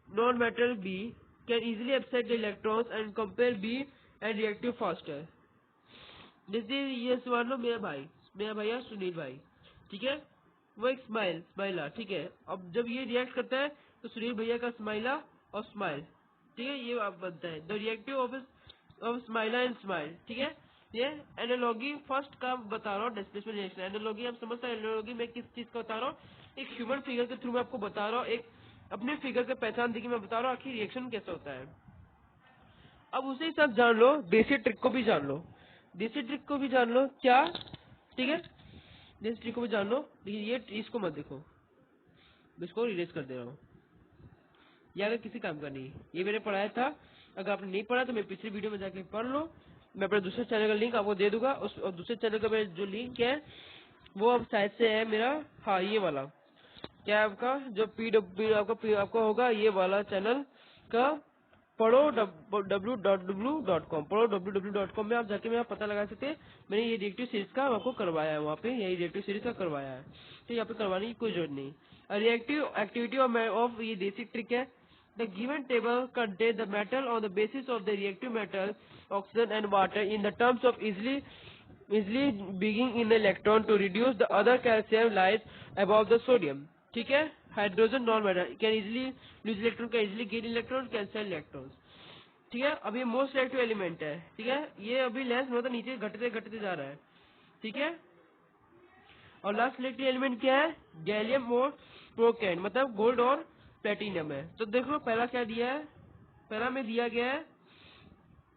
non-metal B can easily accept the electrons and compare B and reactive faster. जैसे ये सवाल लो, मेरा भाई है सुनील भाई, ठीक है, वो एक स्माइला, ठीक है। अब जब ये रिएक्ट करता है तो सुनील भैया का स्माइला और स्माइल, ठीक है, ये अब बनता है द रिएक्टिव ऑफ स्माइला एंड स्माइल। ठीक है, ये एनालॉगी फर्स्ट का बता रहा हूँ, डिस्प्लेसमेंट रिएक्शन। एनालॉगी आप समझते हैं, एनालॉगी में किस चीज का बता रहा हूँ, एक ह्यूमन फिगर के थ्रू मैं आपको बता रहा हूँ, एक अपने फिगर के पहचान देखिए मैं बता रहा हूँ आखिर रिएक्शन कैसे होता है। अब उसे ही सब जान लो, देसी ट्रिक को भी जान लो, देसी ट्रिक को भी जान लो क्या, ठीक है, देसी ट्रिक को भी जान लो। देखिए ये इसको मत देखो, इसको इरेज कर दे रहा हूँ, ये अगर किसी काम का नहीं, ये मैंने पढ़ाया था। अगर आपने नहीं पढ़ा तो मैं पिछली वीडियो में जाके पढ़ लो, मैं अपने दूसरे चैनल का लिंक आपको दे दूंगा। उस और दूसरे चैनल का मेरा जो लिंक है वो अब शायद से है मेरा, हाँ ये वाला, क्या है आपका जो आपका होगा ये वाला चैनल का पढ़ो www.com, पढ़ो www.com में आप जाके मेरा पता लगा सकते हैं। मैंने ये रिएक्टिव सीरीज का आपको करवाया है, वहाँ पे यही रिएक्टिव सीरीज का करवाया है, तो यहाँ पे करवाने की कोई जरूरत नहीं। रिएक्टिव एक्टिविटी ऑफ ये बेसिक ट्रिक है। The given table contains the metal on the basis of the reactive metal, oxygen and water in the terms of easily bringing in the electron to reduce the other calcium lies above the sodium. ठीक है, hydrogen non metal can easily loose electron, can easily gain electron, can sell electron. ठीक है, अभी मोस्ट रिएक्टिव एलिमेंट है, ठीक है, ये अभी लेस मतलब नीचे घटते जा रहा है। ठीक है, और लास्ट रिएक्टिव एलिमेंट क्या है, गैलियम और प्रोकैन, मतलब गोल्ड और प्लेटिनियम है। तो देखो पहला क्या दिया है, पहला में दिया गया है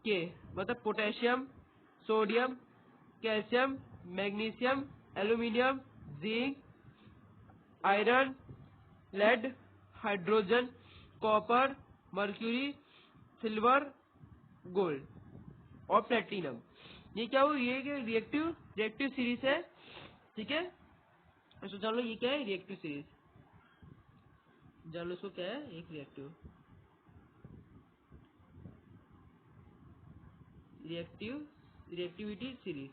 के मतलब potassium, sodium, calcium, magnesium, aluminium, zinc, iron, lead, hydrogen, copper, mercury, silver, gold और प्लेटिनम। ये क्या हुआ, ये रिएक्टिव सीरीज है। ठीक है, तो जान लो ये क्या है, रिएक्टिव सीरीज, जान लो इसको क्या है, एक रिएक्टिविटी सीरीज,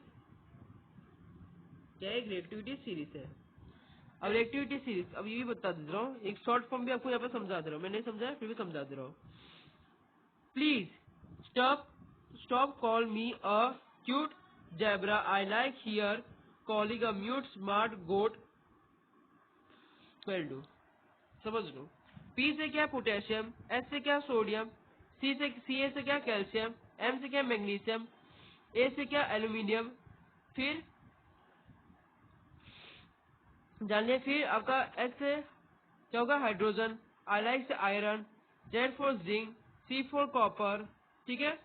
क्या है, एक रिएक्टिविटी सीरीज है। अब रिएक्टिविटी सीरीज अब ये भी बता दे रहा हूँ, एक शॉर्ट फॉर्म भी आपको यहाँ पे समझा दे रहा हूँ, मैं नहीं समझाया फिर भी समझा दे रहा हूँ। Please stop call me a cute zebra, I like hear calling a mute smart goat well do. समझ लो, पी से क्या पोटेशियम, एस से क्या सोडियम, सी से क्या कैल्शियम, एम से क्या मैग्नीशियम, ए से क्या एल्यूमिनियम, फिर जानिए फिर आपका एच से क्या होगा, हाइड्रोजन, आई लाइक से iron, Z for zinc, C4 copper, ठीक है,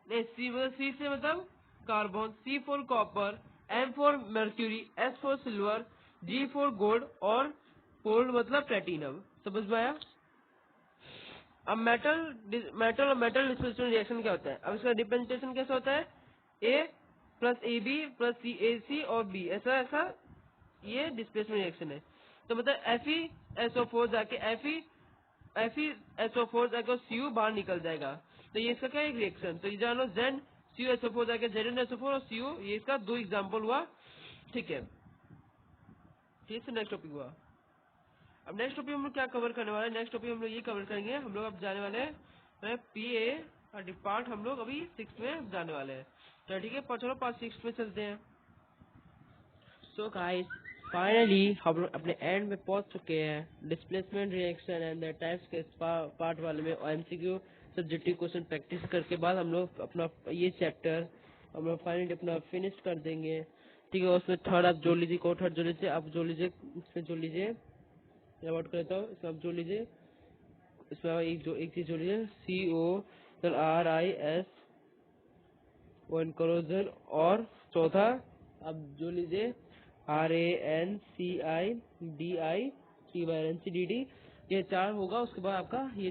नहीं C से मतलब carbon, C4 copper, M4 mercury, S4 silver, G4 gold और गोल्ड मतलब प्लेटिनम। समझ में आया? अब मेटल और मेटल डिस्प्लेसमेंट रिएक्शन क्या होता है? अब इसका डिफरेंशिएशन कैसे होता है? A plus A B plus C A C और बी, ऐसा ऐसा ये डिस्प्लेसमेंट रिएक्शन है। तो मतलब FeSO4 जाके FeSO4 जाके Cu बाहर निकल जाएगा। तो ये इसका क्या है? एक रिएक्शन। तो ये जानो ZnCuSO4 जाके ZnSO4 और Cu, ये इसका 2 एग्जाम्पल हुआ। ठीक है, ठीक है। नेक्स्ट टॉपिक हुआ। अब नेक्स्ट टॉपिक हम लोग क्या कवर करने वाले हैं? नेक्स्ट टॉपिक हम लोग ये कवर करेंगे, हम लोग अब जाने वाले हैं PA डिपार्ट, हम लोग अभी 6 में जाने वाले हैं। तो ठीक है, चलो पार्ट 6 में चलते हैं। सो गाइस, फाइनली हम लोग अपने एंड में पहुंच चुके हैं displacement reaction and the types के पार्ट वाले में। और MCQ सब्जेक्टिव क्वेश्चन प्रैक्टिस करके बाद हम लोग अपना ये चैप्टर हम लोग फाइनली अपना फिनिश कर देंगे। ठीक है, उसमें थर्ड आप जोड़ लीजिए, को थर्ड जोड़ लीजिए, आप जोड़ लीजिए, इसमें जोड़ लीजिए, अवॉइड करता हूँ, इसमें आप जोड़ लीजिए, इसमें एक चीज जोड़ लीजिए, CORIS वन करोजन, और चौथा आप जोड़ लीजिए RANCIDITYNCDD। ये 4 होगा। उसके बाद आपका ये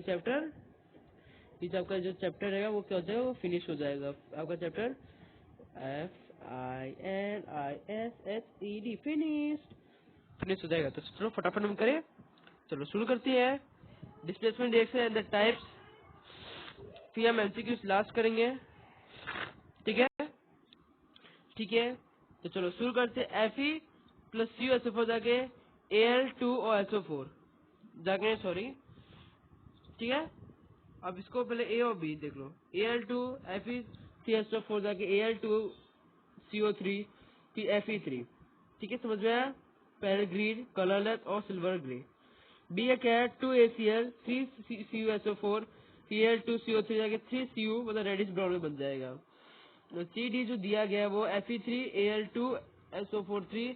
आपका जो चैप्टर रहेगा वो क्या हो जाएगा? वो फिनिश हो जाएगा आपका चैप्टर FINISHED, फिनिश हो जाएगा। तो चलो फटाफट हम करें, चलो शुरू करते हैं displacement reaction and the types, फिर हम MCQs लास्ट करेंगे। ठीक है, ठीक है। तो चलो शुरू करते हैं। Fe प्लस CuSO4 जाके Al2 और SO4 जाके, सॉरी, ठीक है। अब इसको पहले A और B देख लो। Al2 FeCSO4 जाके Al2CO3 फिर Fe3। ठीक है, समझ में आया? पहले ग्रीन कलरलेस और सिल्वर ग्रे। बी है क्या है? 2ACl 3CuSO4 Al2CO3 जाके 3Cu, मतलब रेडिश ब्राउन में बन जाएगा। तो CD जो दिया गया है वो Fe3Al2SO43,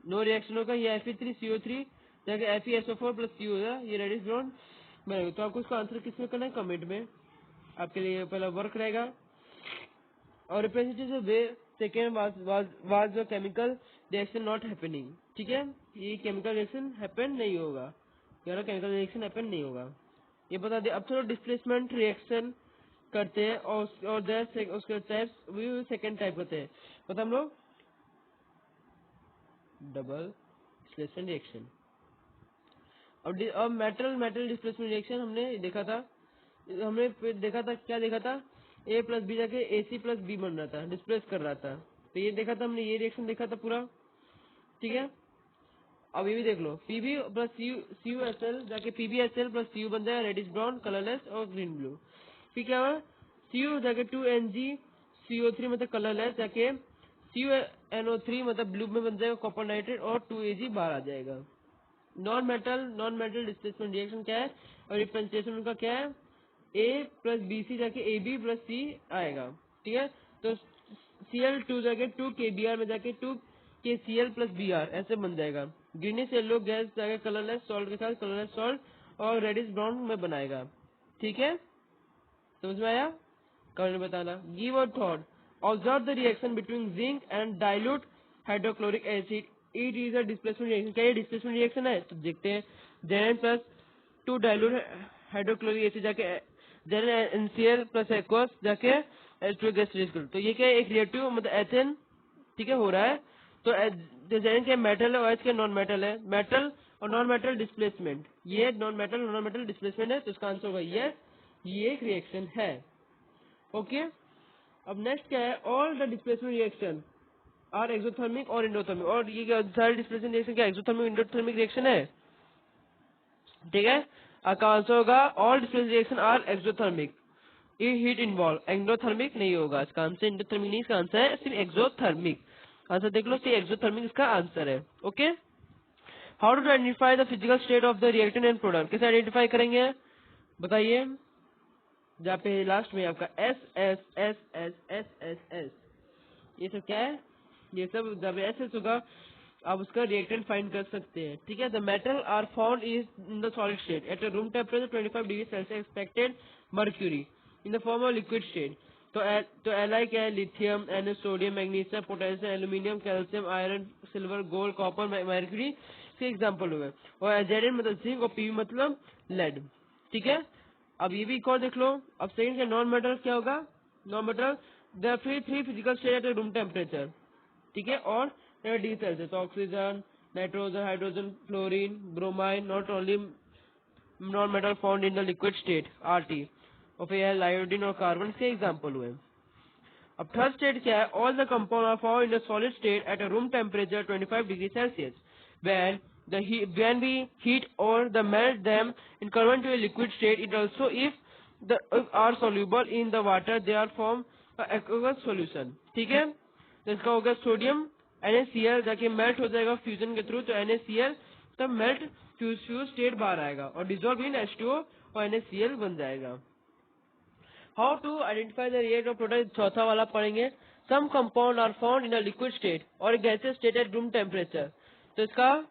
नो रिएक्शन होगा। ये Fe3CO3 जाके FeSO4 प्लस Cu होगा, ये रेडिश ब्राउन बनेगा। तो आपको इसका आंसर किसमें करना है? कमेंट में। आपके लिए पहला वर्क रहेगा। और representative way second was the chemical reaction not happening. ठीक है, ये केमिकल रिएक्शन हैपन नहीं होगा, यार केमिकल रिएक्शन हैपन नहीं होगा, ये बता दे। अब चलो डिस्प्लेसमेंट रिएक्शन करते हैं और उसके टाइप्स भी सेकेंड टाइप होते हैं। मतलब हम लोग डबल डिस्प्लेसमेंट रिएक्शन। अब मेटल डिस्प्लेसमेंट रिएक्शन हमने देखा था, क्या देखा था? A प्लस बी जाके AC प्लस बी बन रहा था, डिस्प्लेस कर रहा था। तो ये देखा था हमने, ये रिएक्शन देखा था पूरा। ठीक है, अब ये भी देख लो, Pb प्लस CuSl जाके PbSl प्लस Cu बन जाएगा, रेडिश ब्राउन कलरलेस और ग्रीन ब्लू। फिर क्या हुआ? Cu जाके 2NgCO3 मतलब कलरलेस, जाके CuNO3 मतलब ब्लू में बन जाएगा कॉपर नाइट्रेट, और 2Ag बाहर आ जाएगा। नॉन मेटल डिस्प्लेसमेंट रिएक्शन क्या है और डिफरेंशिएशन उनका क्या है? A प्लस BC जाके AB प्लस C आएगा। ठीक है, तो Cl2 जाके 2KBr में जाके 2KCl प्लस Br ऐसे बन जाएगा। ग्रीनिश येलो गैस जाके कलरलेस सॉल्ट के साथ कलरलेस सॉल्ट और रेडिश ब्राउन में बनाएगा। ठीक है, समझ में आया? कमेंट में बताना। Give a thought, observe the reaction between zinc and dilute hydrochloric acid, it is a displacement reaction. क्या ये डिस्प्लेसमेंट रिएक्शन है? तो देखते हैं। Zn plus 2 dilute hydrochloric acid जाके ZnNCl प्लस एक्वस जाके H2 गैस रिलीज कर। तो ये क्या है? एक रिएक्टिव मतलब एथेन, ठीक है, हो रहा है। तो Zn के मेटल है और H के नॉन मेटल है। मेटल और नॉन मेटल डिस्प्लेसमेंट, ये नॉन मेटल डिस्प्लेसमेंट है, तो इसका आंसर होगा यस, ये एक रिएक्शन है। ओके, अब नेक्स्ट क्या है? All the displacement reaction are exothermic और एंडोथर्मिक। और ये सारे डिस्प्लेसमेंट रिएक्शन क्या एक्सोथर्मिक एंडोथर्मिक रिएक्शन है? ठीक है, आपका आंसर होगा all displacement reaction are exothermic, ये हीट इन्वॉल्व, एंडोथर्मिक नहीं होगा। इसका आंसर एंडोथर्मिक नहीं, इसका आंसर है सिर्फ एक्सोथर्मिक। आंसर देख लो, सिर्फ एक्सोथर्मिक इसका आंसर है। Okay, how to identify the physical state of the reactant and product, कैसे आइडेंटिफाई करेंगे बताइए? जहाँ पे लास्ट में आपका S S S S S S S, ये सब क्या है? ये सब जब एस एस होगा आप उसका रिएक्टेंट फाइंड कर सकते हैं। ठीक है, the metal are found is in the solid state at a room temperature 25 degree Celsius expected mercury in the form of liquid state. तो एलआई क्या है, lithium, N, sodium, magnesium, potassium, aluminium, calcium, iron, silver, gold, copper, mercury के एग्जाम्पल हुए। और एजेडिन मतलब जिंक और पीवी मतलब लेड। ठीक है, अब ये भी एक और देख लो। अब सेकंड का नॉन मेटल क्या होगा, non metal the three physical state at room temperature. ठीक है, और डिग्री सेल्सियस, तो oxygen, nitrogen, hydrogen, fluorine, bromine, not only non metal found in the liquid state RT, और फिर आयोडीन और कार्बन के एग्जाम्पल हुए। अब थर्ड स्टेट क्या है, all the compound are found in the solid state at a room temperature 25 degree Celsius when when we heat or the melt them and convert to a liquid state, it also if are soluble in the water they are form aqueous solution। ठीक है, तो इसका होगा सोडियम NaCl जाके मेल्ट हो जाएगा फ्यूजन के थ्रू, तो NaCl तब मेल्ट फ्यूज स्टेट बाहर आएगा और डिजोल्व इन H2O और NaCl बन जाएगा। How to identify the react of product, चौथा वाला पढ़ेंगे। Some compound are found in a liquid state or gaseous state at room temperature, तो इसका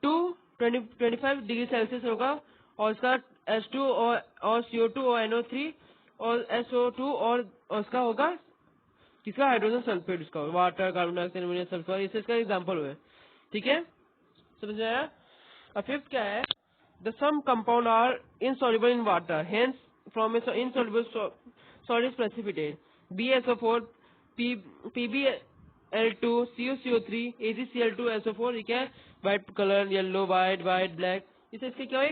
25 डिग्री सेल्सियस होगा, और इसका H2 और CO2 और NO3 और SO2 और उसका होगा किसका, हाइड्रोजन सल्फेट, इसका water, carbon dioxide, ammonium, sulphur, इसे इसका एग्जाम्पल हुए। ठीक है, समझ आया। अब फिफ्थ क्या है, the some compound are insoluble in water hence from insoluble solid precipitate BSO4 PbL2 CuCO3 AgCl2 SO4, ये क्या है, white colour, yellow, white, black, इसे इसके क्या है,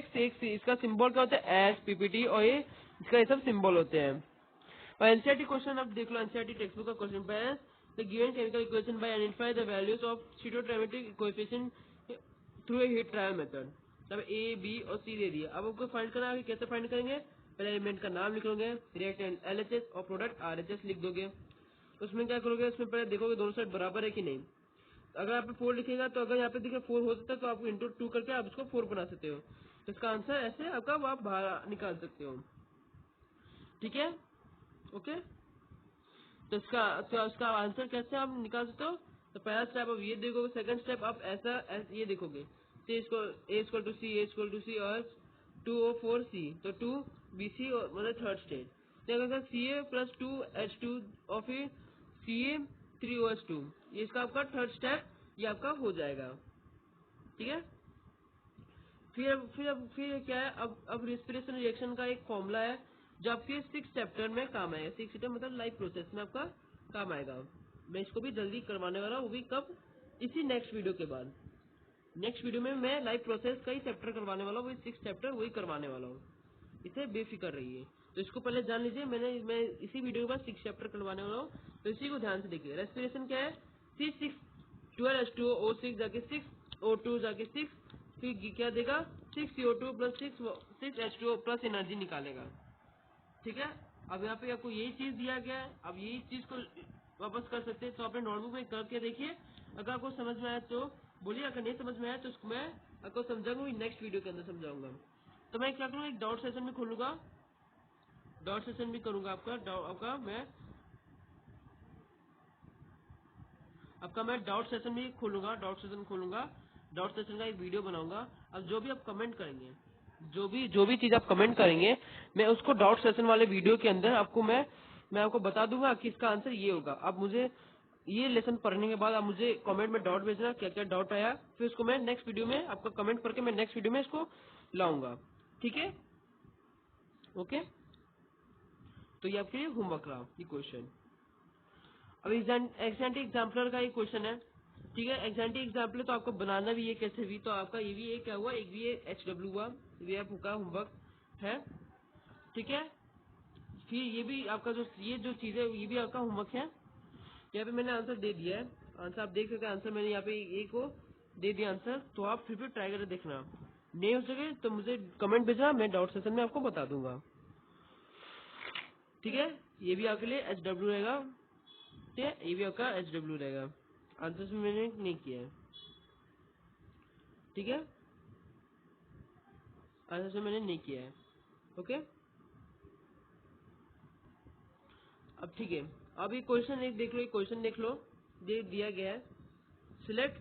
इसका सिंबल क्या होता है एस PPT, और ये इसका ये सब सिंबल होते हैं। और एनसीईआरटी क्वेश्चन अब देख लो, एनसीईआरटी टेक्स्ट बुक का क्वेश्चन पे है, the given chemical equation by identify the values of स्टीरियोकेमिक coefficient through a hit trial method. तब ए बी और सी दे दिया, अब आपको फाइंड करना है, कैसे फाइंड करेंगे, पहले एलिमेंट का नाम लिख लोगे, रिएक्टेंट LHS और प्रोडक्ट RHS लिख दोगे। उसमें क्या करोगे, उसमें पहले देखोगे दोनों साइड बराबर है कि नहीं। अगर आप 4 लिखेगा तो अगर यहाँ पे देखिए 4 हो सकता है, तो आप इंटू 2 करके आप उसको 4 बना सकते हो, तो इसका आंसर ऐसे आपका आप बाहर निकाल सकते हो। ठीक है, ओके, तो इसका आंसर कैसे आप निकाल सकते हो, तो पहला स्टेप आप ये देखोगे, सेकंड स्टेप आप ये देखोगे, ए इक्वल टू सी और 2O4C, तो 2BC और मतलब थर्ड स्टेट, तो अगर Ca प्लस 2H2 और फिर Ca3OH2, ये इसका आपका थर्ड स्टेप ये आपका हो जाएगा। ठीक है, फिर क्या है, अब रेस्पिरेशन रिएक्शन का एक फॉर्मूला है जो आपके 6 चैप्टर में काम आएगा। 6 चैप्टर मतलब लाइफ प्रोसेस में आपका काम आएगा। मैं इसको भी जल्दी करवाने वाला हूँ, वो भी कब, इसी नेक्स्ट वीडियो के बाद। नेक्स्ट वीडियो में मैं लाइफ प्रोसेस का ही चैप्टर करवाने वाला हूँ, वही 6 चैप्टर वही करवाने वाला हूँ, इसे बेफिक्र रहिए। तो इसको पहले जान लीजिए, मैं इसी वीडियो के बाद 6 चैप्टर करवाने वाला हूँ, तो इसी को ध्यान से देखिए। रेस्पिरेशन क्या है, C6 12H2O6 जाके 6O2 जाके 6, फिर क्या देगा 6CO2 plus 6H2O plus energy निकालेगा। ठीक है, अब यहाँ पे आपको यही चीज दिया गया है, अब यही चीज को वापस कर सकते हैं, तो अपने नोटबुक में करके देखिए। अगर आपको समझ में आया तो बोलिए, अगर नहीं समझ में आया तो उसको मैं आपको समझाऊंगा, नेक्स्ट वीडियो के अंदर समझाऊंगा। तो मैं क्या करूँगा, एक डाउट सेशन भी खोलूंगा, डाउट सेशन भी करूंगा आपका मैं डाउट सेशन भी खोलूंगा, डाउट सेशन का एक वीडियो बनाऊंगा। अब जो भी आप कमेंट करेंगे, जो भी चीज आप कमेंट करेंगे, मैं उसको डाउट सेशन वाले वीडियो के अंदर आपको मैं आपको बता दूंगा कि इसका आंसर ये होगा। अब मुझे ये लेसन पढ़ने के बाद आप मुझे कमेंट में डाउट भेजना, क्या क्या डाउट आया, फिर उसको मैं नेक्स्ट वीडियो में आपका कमेंट करके मैं नेक्स्ट वीडियो में इसको लाऊंगा। ठीक है, ओके, तो ये आपके लिए होमवर्क रहा ये क्वेश्चन। अब एग्जाम्पल एग्जाम्पलर का एक क्वेश्चन है। ठीक है, एग्जाम्पल एग्जाम्पल तो आपको बनाना भी है कैसे भी, तो आपका ये भी क्या हुआ, एक भी HW हुआ, ये आपका होमवर्क है। ठीक है, फिर ये भी आपका ये जो चीज है ये भी आपका होमवर्क है। यहाँ पे मैंने आंसर दे दिया है, आंसर आप देख सकते हैं, आंसर मैंने यहाँ पे एक को दे दिया आंसर, तो आप फिर ट्राई करके देखना, नहीं हो सके तो मुझे कमेंट भेजना, मैं डाउट सेशन में आपको बता दूंगा। ठीक है, ये भी आपके लिए HW रहेगा, ठीक है, ये भी आपका HW रहेगा, आंसर में मैंने नहीं किया है। ठीक है, आंसर मैंने नहीं किया है, ओके। अब ठीक है, अब ये क्वेश्चन एक देख लो, ये क्वेश्चन देख लो, दे दिया गया है, select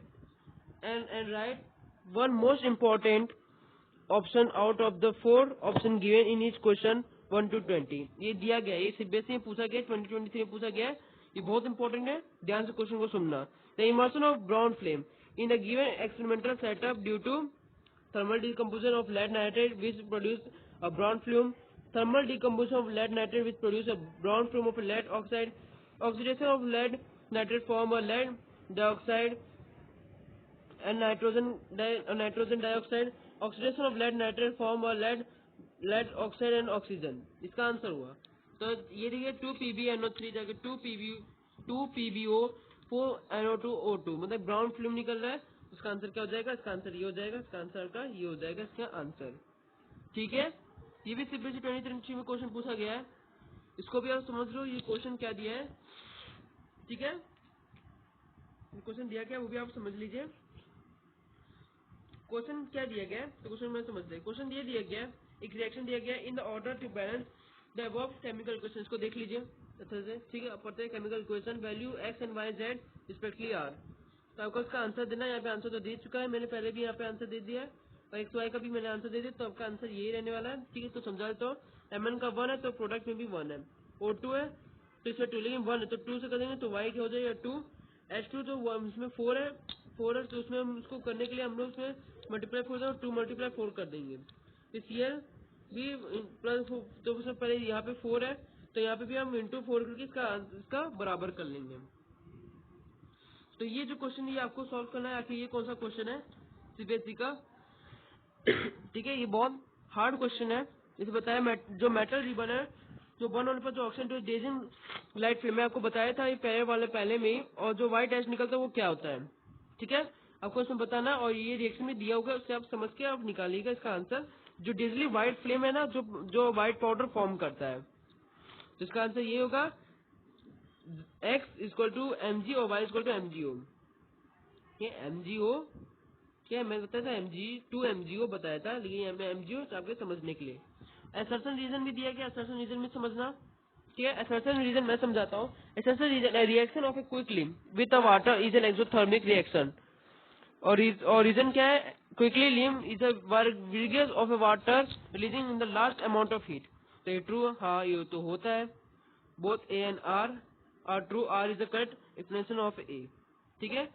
and write one most important option out of the 4 option given in each question 1 to 20। ये दिया गया है, ये सीबीएसई में पूछा गया, 2023 में पूछा गया है, ये बहुत इंपॉर्टेंट है, ध्यान से क्वेश्चन को सुनना। The immersion of brown flame in a given experimental setup due to thermal decomposition of lead nitrate which produce a brown fume, thermal decomposition of lead nitrate which produce a brown fume of lead oxide, oxidation of lead nitrate form a lead dioxide and nitrogen dioxide, oxidation of lead nitrate form a lead oxide and oxygen। इसका आंसर हुआ। तो ये देखिए 2PbNO3 जाके 2PbO 4NO2O2 मतलब ब्राउन फिल्म निकल रहा है। इसका आंसर क्या हो जाएगा? इसका आंसर ये हो जाएगा, इसका आंसर का ये हो जाएगा इसका आंसर। ठीक है, ये भी सीबीएसई 2023 में क्वेश्चन पूछा गया है, इसको भी आप समझ लो ये क्वेश्चन क्या दिया है। ठीक है, क्वेश्चन दिया क्या वो भी आप समझ लीजिए। क्वेश्चन क्या दिया गया तो क्वेश्चन में समझ ले। क्वेश्चन ये दिया गया एक रिएक्शन दिया गया in the order to balance the above chemical equation. इसको देख लीजिए अच्छे से। ठीक है, पढ़ते हैं chemical equation value X and Y Z respectively are. तो आपको इसका आंसर देना है। यहाँ पे आंसर तो दे चुका है मैंने, पहले भी यहाँ पे आंसर दे दिया है और एक्स वाई का भी मैंने आंसर दे दिया, तो आपका आंसर यही रहने वाला है। ठीक है, तो समझा देता हूँ। एम का 1 है तो प्रोडक्ट में भी 1 है। O2 है तो इसमें 2 लेकिन 1 है तो 2 से कर देंगे तो वाई क्या हो जाएगा 2। H2 तो इसमें 4 है तो उसमें हम उसको करने के लिए हम लोग उसमें मल्टीप्लाई 4 2 मल्टीप्लाई 4 कर देंगे। तो Cl भी प्लस तो उसमें पहले यहाँ पे 4 है तो यहाँ पे भी हम इंटू 4 करके इसका बराबर कर लेंगे। तो ये जो क्वेश्चन ये आपको सॉल्व करना है। आखिर ये कौन सा क्वेश्चन है सीबीएसई का? ठीक है, ये बहुत हार्ड क्वेश्चन है। इसे बताया जो मेटल रिबन है जो बर्न होने पर जो ऑक्सीडेशन लाइट फिल्म में आपको बताया था ये पहले में ही, और जो व्हाइट एश निकलता है वो क्या होता है। ठीक है, आपको इसमें बताना और ये रिएक्शन में दिया होगा उससे आप समझ के आप निकालिएगा इसका आंसर। जो डिजली व्हाइट फ्लेम है ना जो व्हाइट पाउडर फॉर्म करता है, तो इसका आंसर ये होगा x इक्वल टू mg और y इक्वल टू mgo। ये mgo क्या मैं बताया था mg बताया था, लेकिन यहाँ पे mgo तो आपके समझने के लिए। असर्शन रीजन भी दिया गया, असर्शन रीजन भी समझना। ठीक है, असर्शन रीजन मैं समझाता हूँ। Assertion reason reaction of a quicklime with a water is an exothermic reaction. और रीजन क्या है? Quicklime is a vigorous of a water releasing in the large amount of heat. तो ये ट्रू, हाँ ये तो होता है। Both A and R are true, R is the correct explanation of A. ठीक है,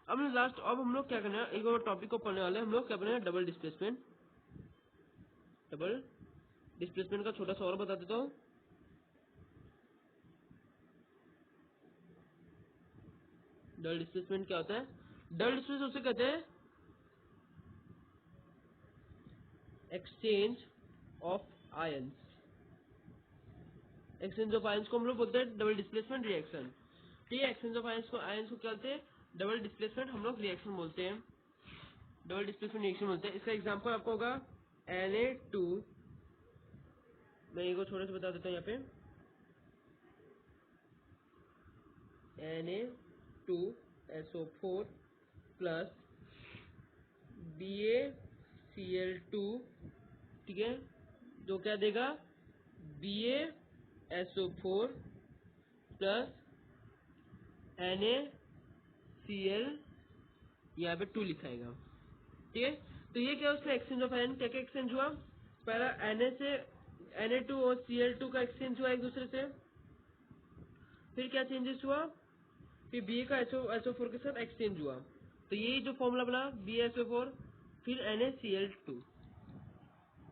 अब हम लोग क्या करना है, एक और टॉपिक को पढ़ने वाले हैं हम लोग। क्या पढ़ने हैं? Double displacement. डबल डिस्प्लेसमेंट का छोटा सा और बता देता हूँ। डबल डिस्प्लेसमेंट क्या होता है? डबल डिस्प्लेसमेंट उसे कहते हैं exchange of ions. Exchange of ions को हम लोग बोलते हैं डबल डिस्प्लेसमेंट रिएक्शन। ठीक है, एक्सचेंज ऑफ आयंस को क्या बोलते हैं? डबल डिस्प्लेसमेंट हम लोग रिएक्शन बोलते हैं, डबल डिस्प्लेसमेंट रिएक्शन बोलते हैं। इसका एग्जांपल आपको होगा Na2। मैं एक और छोटे से बता देता हूँ यहाँ पे Na2SO4 प्लस BaCl2। ठीक है, जो क्या देगा BaSO4 प्लस NaCl यहाँ पे 2 लिखाएगा। ठीक है, तो ये क्या उसका एक्सचेंज ऑफ आयन क्या क्या एक्सचेंज हुआ? पहला Na2 और Cl2 का एक्सचेंज हुआ एक दूसरे से। फिर क्या चेंजेस हुआ? फिर Ba का SO4 के साथ एक्सचेंज हुआ, तो यही जो फॉर्मूला बना BaSO4 फिर NaCl2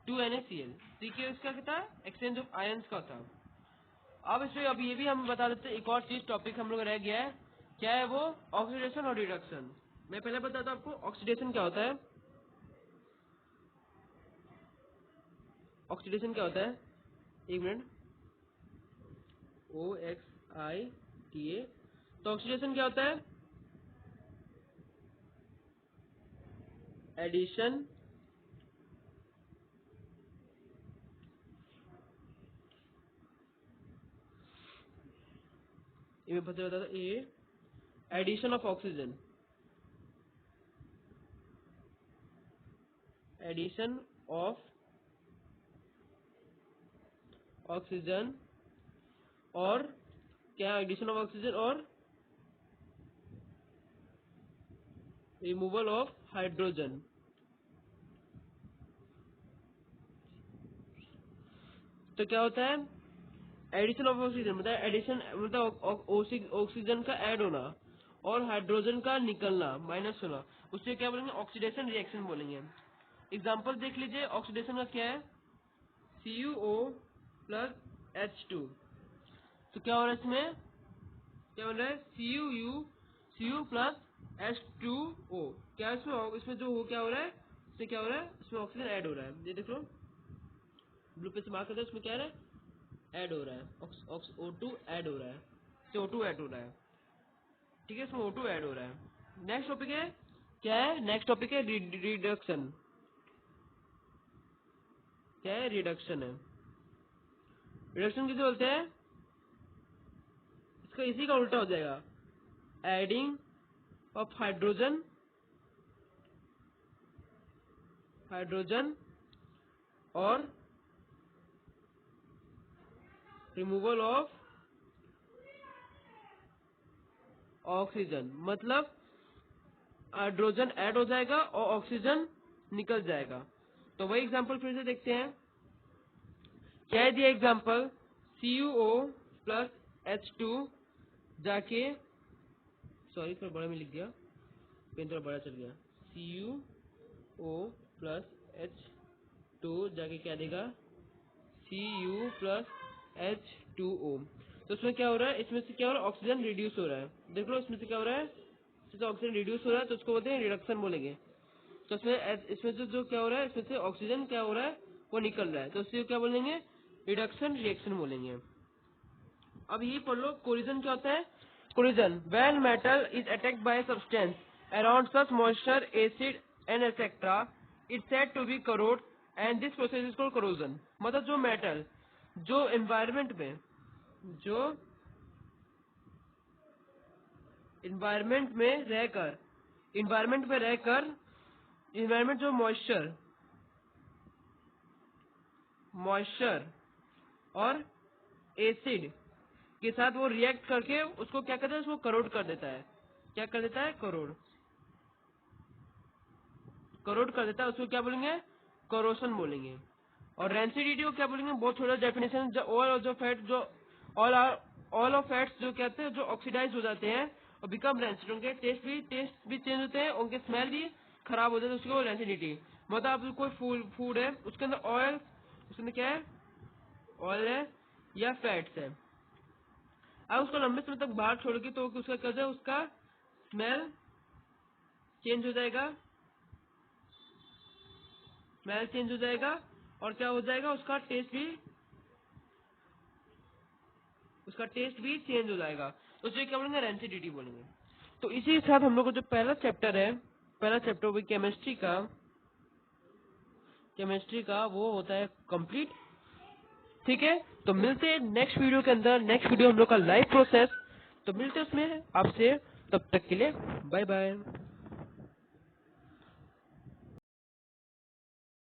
2NaCl। देखिए इसका क्या था? एक्सचेंज ऑफ आयंस का था। अब इसमें अब ये भी हम बता देते हैं, एक और चीज टॉपिक हम लोग रह गया है। क्या है वो? ऑक्सीडेशन और रिडक्शन। मैं पहले बताता हूँ आपको ऑक्सीडेशन क्या होता है। ऑक्सीडेशन क्या होता है? एक मिनट, OXIDA। तो ऑक्सीडेशन क्या होता है? एडिशन ये मैं बताता था a addition of oxygen, addition of oxygen और क्या? एडिशन ऑफ ऑक्सीजन और रिमूवल ऑफ हाइड्रोजन। तो क्या होता है, एडिशन ऑफ ऑक्सीजन मतलब एडिशन मतलब ऑक्सीजन का ऐड होना और हाइड्रोजन का निकलना माइनस होना, उससे क्या बोलेंगे, ऑक्सीडेशन रिएक्शन बोलेंगे। एग्जांपल देख लीजिए, ऑक्सीडेशन का क्या है, CuO प्लस H2। तो क्या हो रहा है इसमें, क्या बन रहा है, Cu प्लस H2O। क्या है इसमें जो हो क्या हो रहा है, इसमें क्या हो रहा है, इसमें ऑक्सीजन ऐड हो रहा है। ये देख लो ब्लू पे से मार्क करते हैं, इसमें क्या है, ऐड हो रहा है, O2 ऐड हो रहा है, O2 ऐड हो रहा है, ठीक है, इसमें O2 ऐड हो रहा है। नेक्स्ट टॉपिक है क्या है, नेक्स्ट टॉपिक है रिडक्शन। क्या है, रिडक्शन है। रिडक्शन किसे बोलते हैं, इसका इसी का उल्टा हो जाएगा, एडिंग ऑफ हाइड्रोजन और रिमूवल ऑफ ऑक्सीजन। मतलब हाइड्रोजन ऐड हो जाएगा और ऑक्सीजन निकल जाएगा। तो वही एग्जांपल फिर से देखते हैं, क्या है दिया एग्जांपल, CuO प्लस H2 जाके, सॉरी थोड़ा बड़ा में लिख दिया, पेन थोड़ा बड़ा चल गया, CuO प्लस H2 जाके क्या देगा, Cu प्लस H2O। तो इसमें क्या हो रहा है, इसमें से क्या हो रहा है, ऑक्सीजन रिड्यूस हो रहा है। देख लो इसमें से क्या हो रहा है, इसमें से ऑक्सीजन रिड्यूस हो रहा है, तो उसको बोलते हैं रिडक्शन बोलेंगे। तो इसमें से जो क्या हो रहा है, इसमें से ऑक्सीजन क्या हो रहा है, वो निकल रहा है, तो उससे क्या बोलेंगे, रिडक्शन रिएक्शन बोलेंगे। अब ये पढ़ लो, कोलिजन क्या होता है, corrosion when metal is attacked by substance around such moisture acid and etcetera it's said to be corrode and this process is called corrosion. मतलब जो मेटल जो एनवायरमेंट में जो इन्वायरमेंट में रहकर इन्वायरमेंट जो मॉइस्चर और एसिड के साथ वो रिएक्ट करके उसको क्या करता है, उसको करोड कर देता है। क्या कर देता है, करोड कर देता है, उसको क्या बोलेंगे, करोशन बोलेंगे। और रेंसिडिटी को क्या बोलेंगे, बहुत थोड़ा डेफिनेशन, ऑल जो फैट जो ऑल ऑफ फैट्स जो कहते हैं जो ऑक्सीडाइज हो जाते हैं और बिकम रेंसिड, उनके टेस्ट भी चेंज होते हैं, उनके स्मेल भी खराब हो जाते हैं, उसको रेंसिडिटी। मतलब आप कोई फूड है उसके अंदर ऑयल, उसके अंदर क्या है, ऑयल है या फैट्स है, अब उसको लंबे समय तक बाहर छोड़ के तो उसका क्या है, उसका स्मेल चेंज हो जाएगा, और क्या हो जाएगा, उसका टेस्ट भी चेंज हो जाएगा। तो उसे क्या बोलेंगे, रेंसिडिटी बोलेंगे। तो इसी के साथ हम लोग का जो पहला चैप्टर वो केमिस्ट्री का वो होता है कंप्लीट। ठीक है, तो मिलते हैं नेक्स्ट वीडियो के अंदर। नेक्स्ट वीडियो हम लोग का लाइफ प्रोसेस, तो मिलते हैं उसमें आपसे, तब तक के लिए बाय बाय।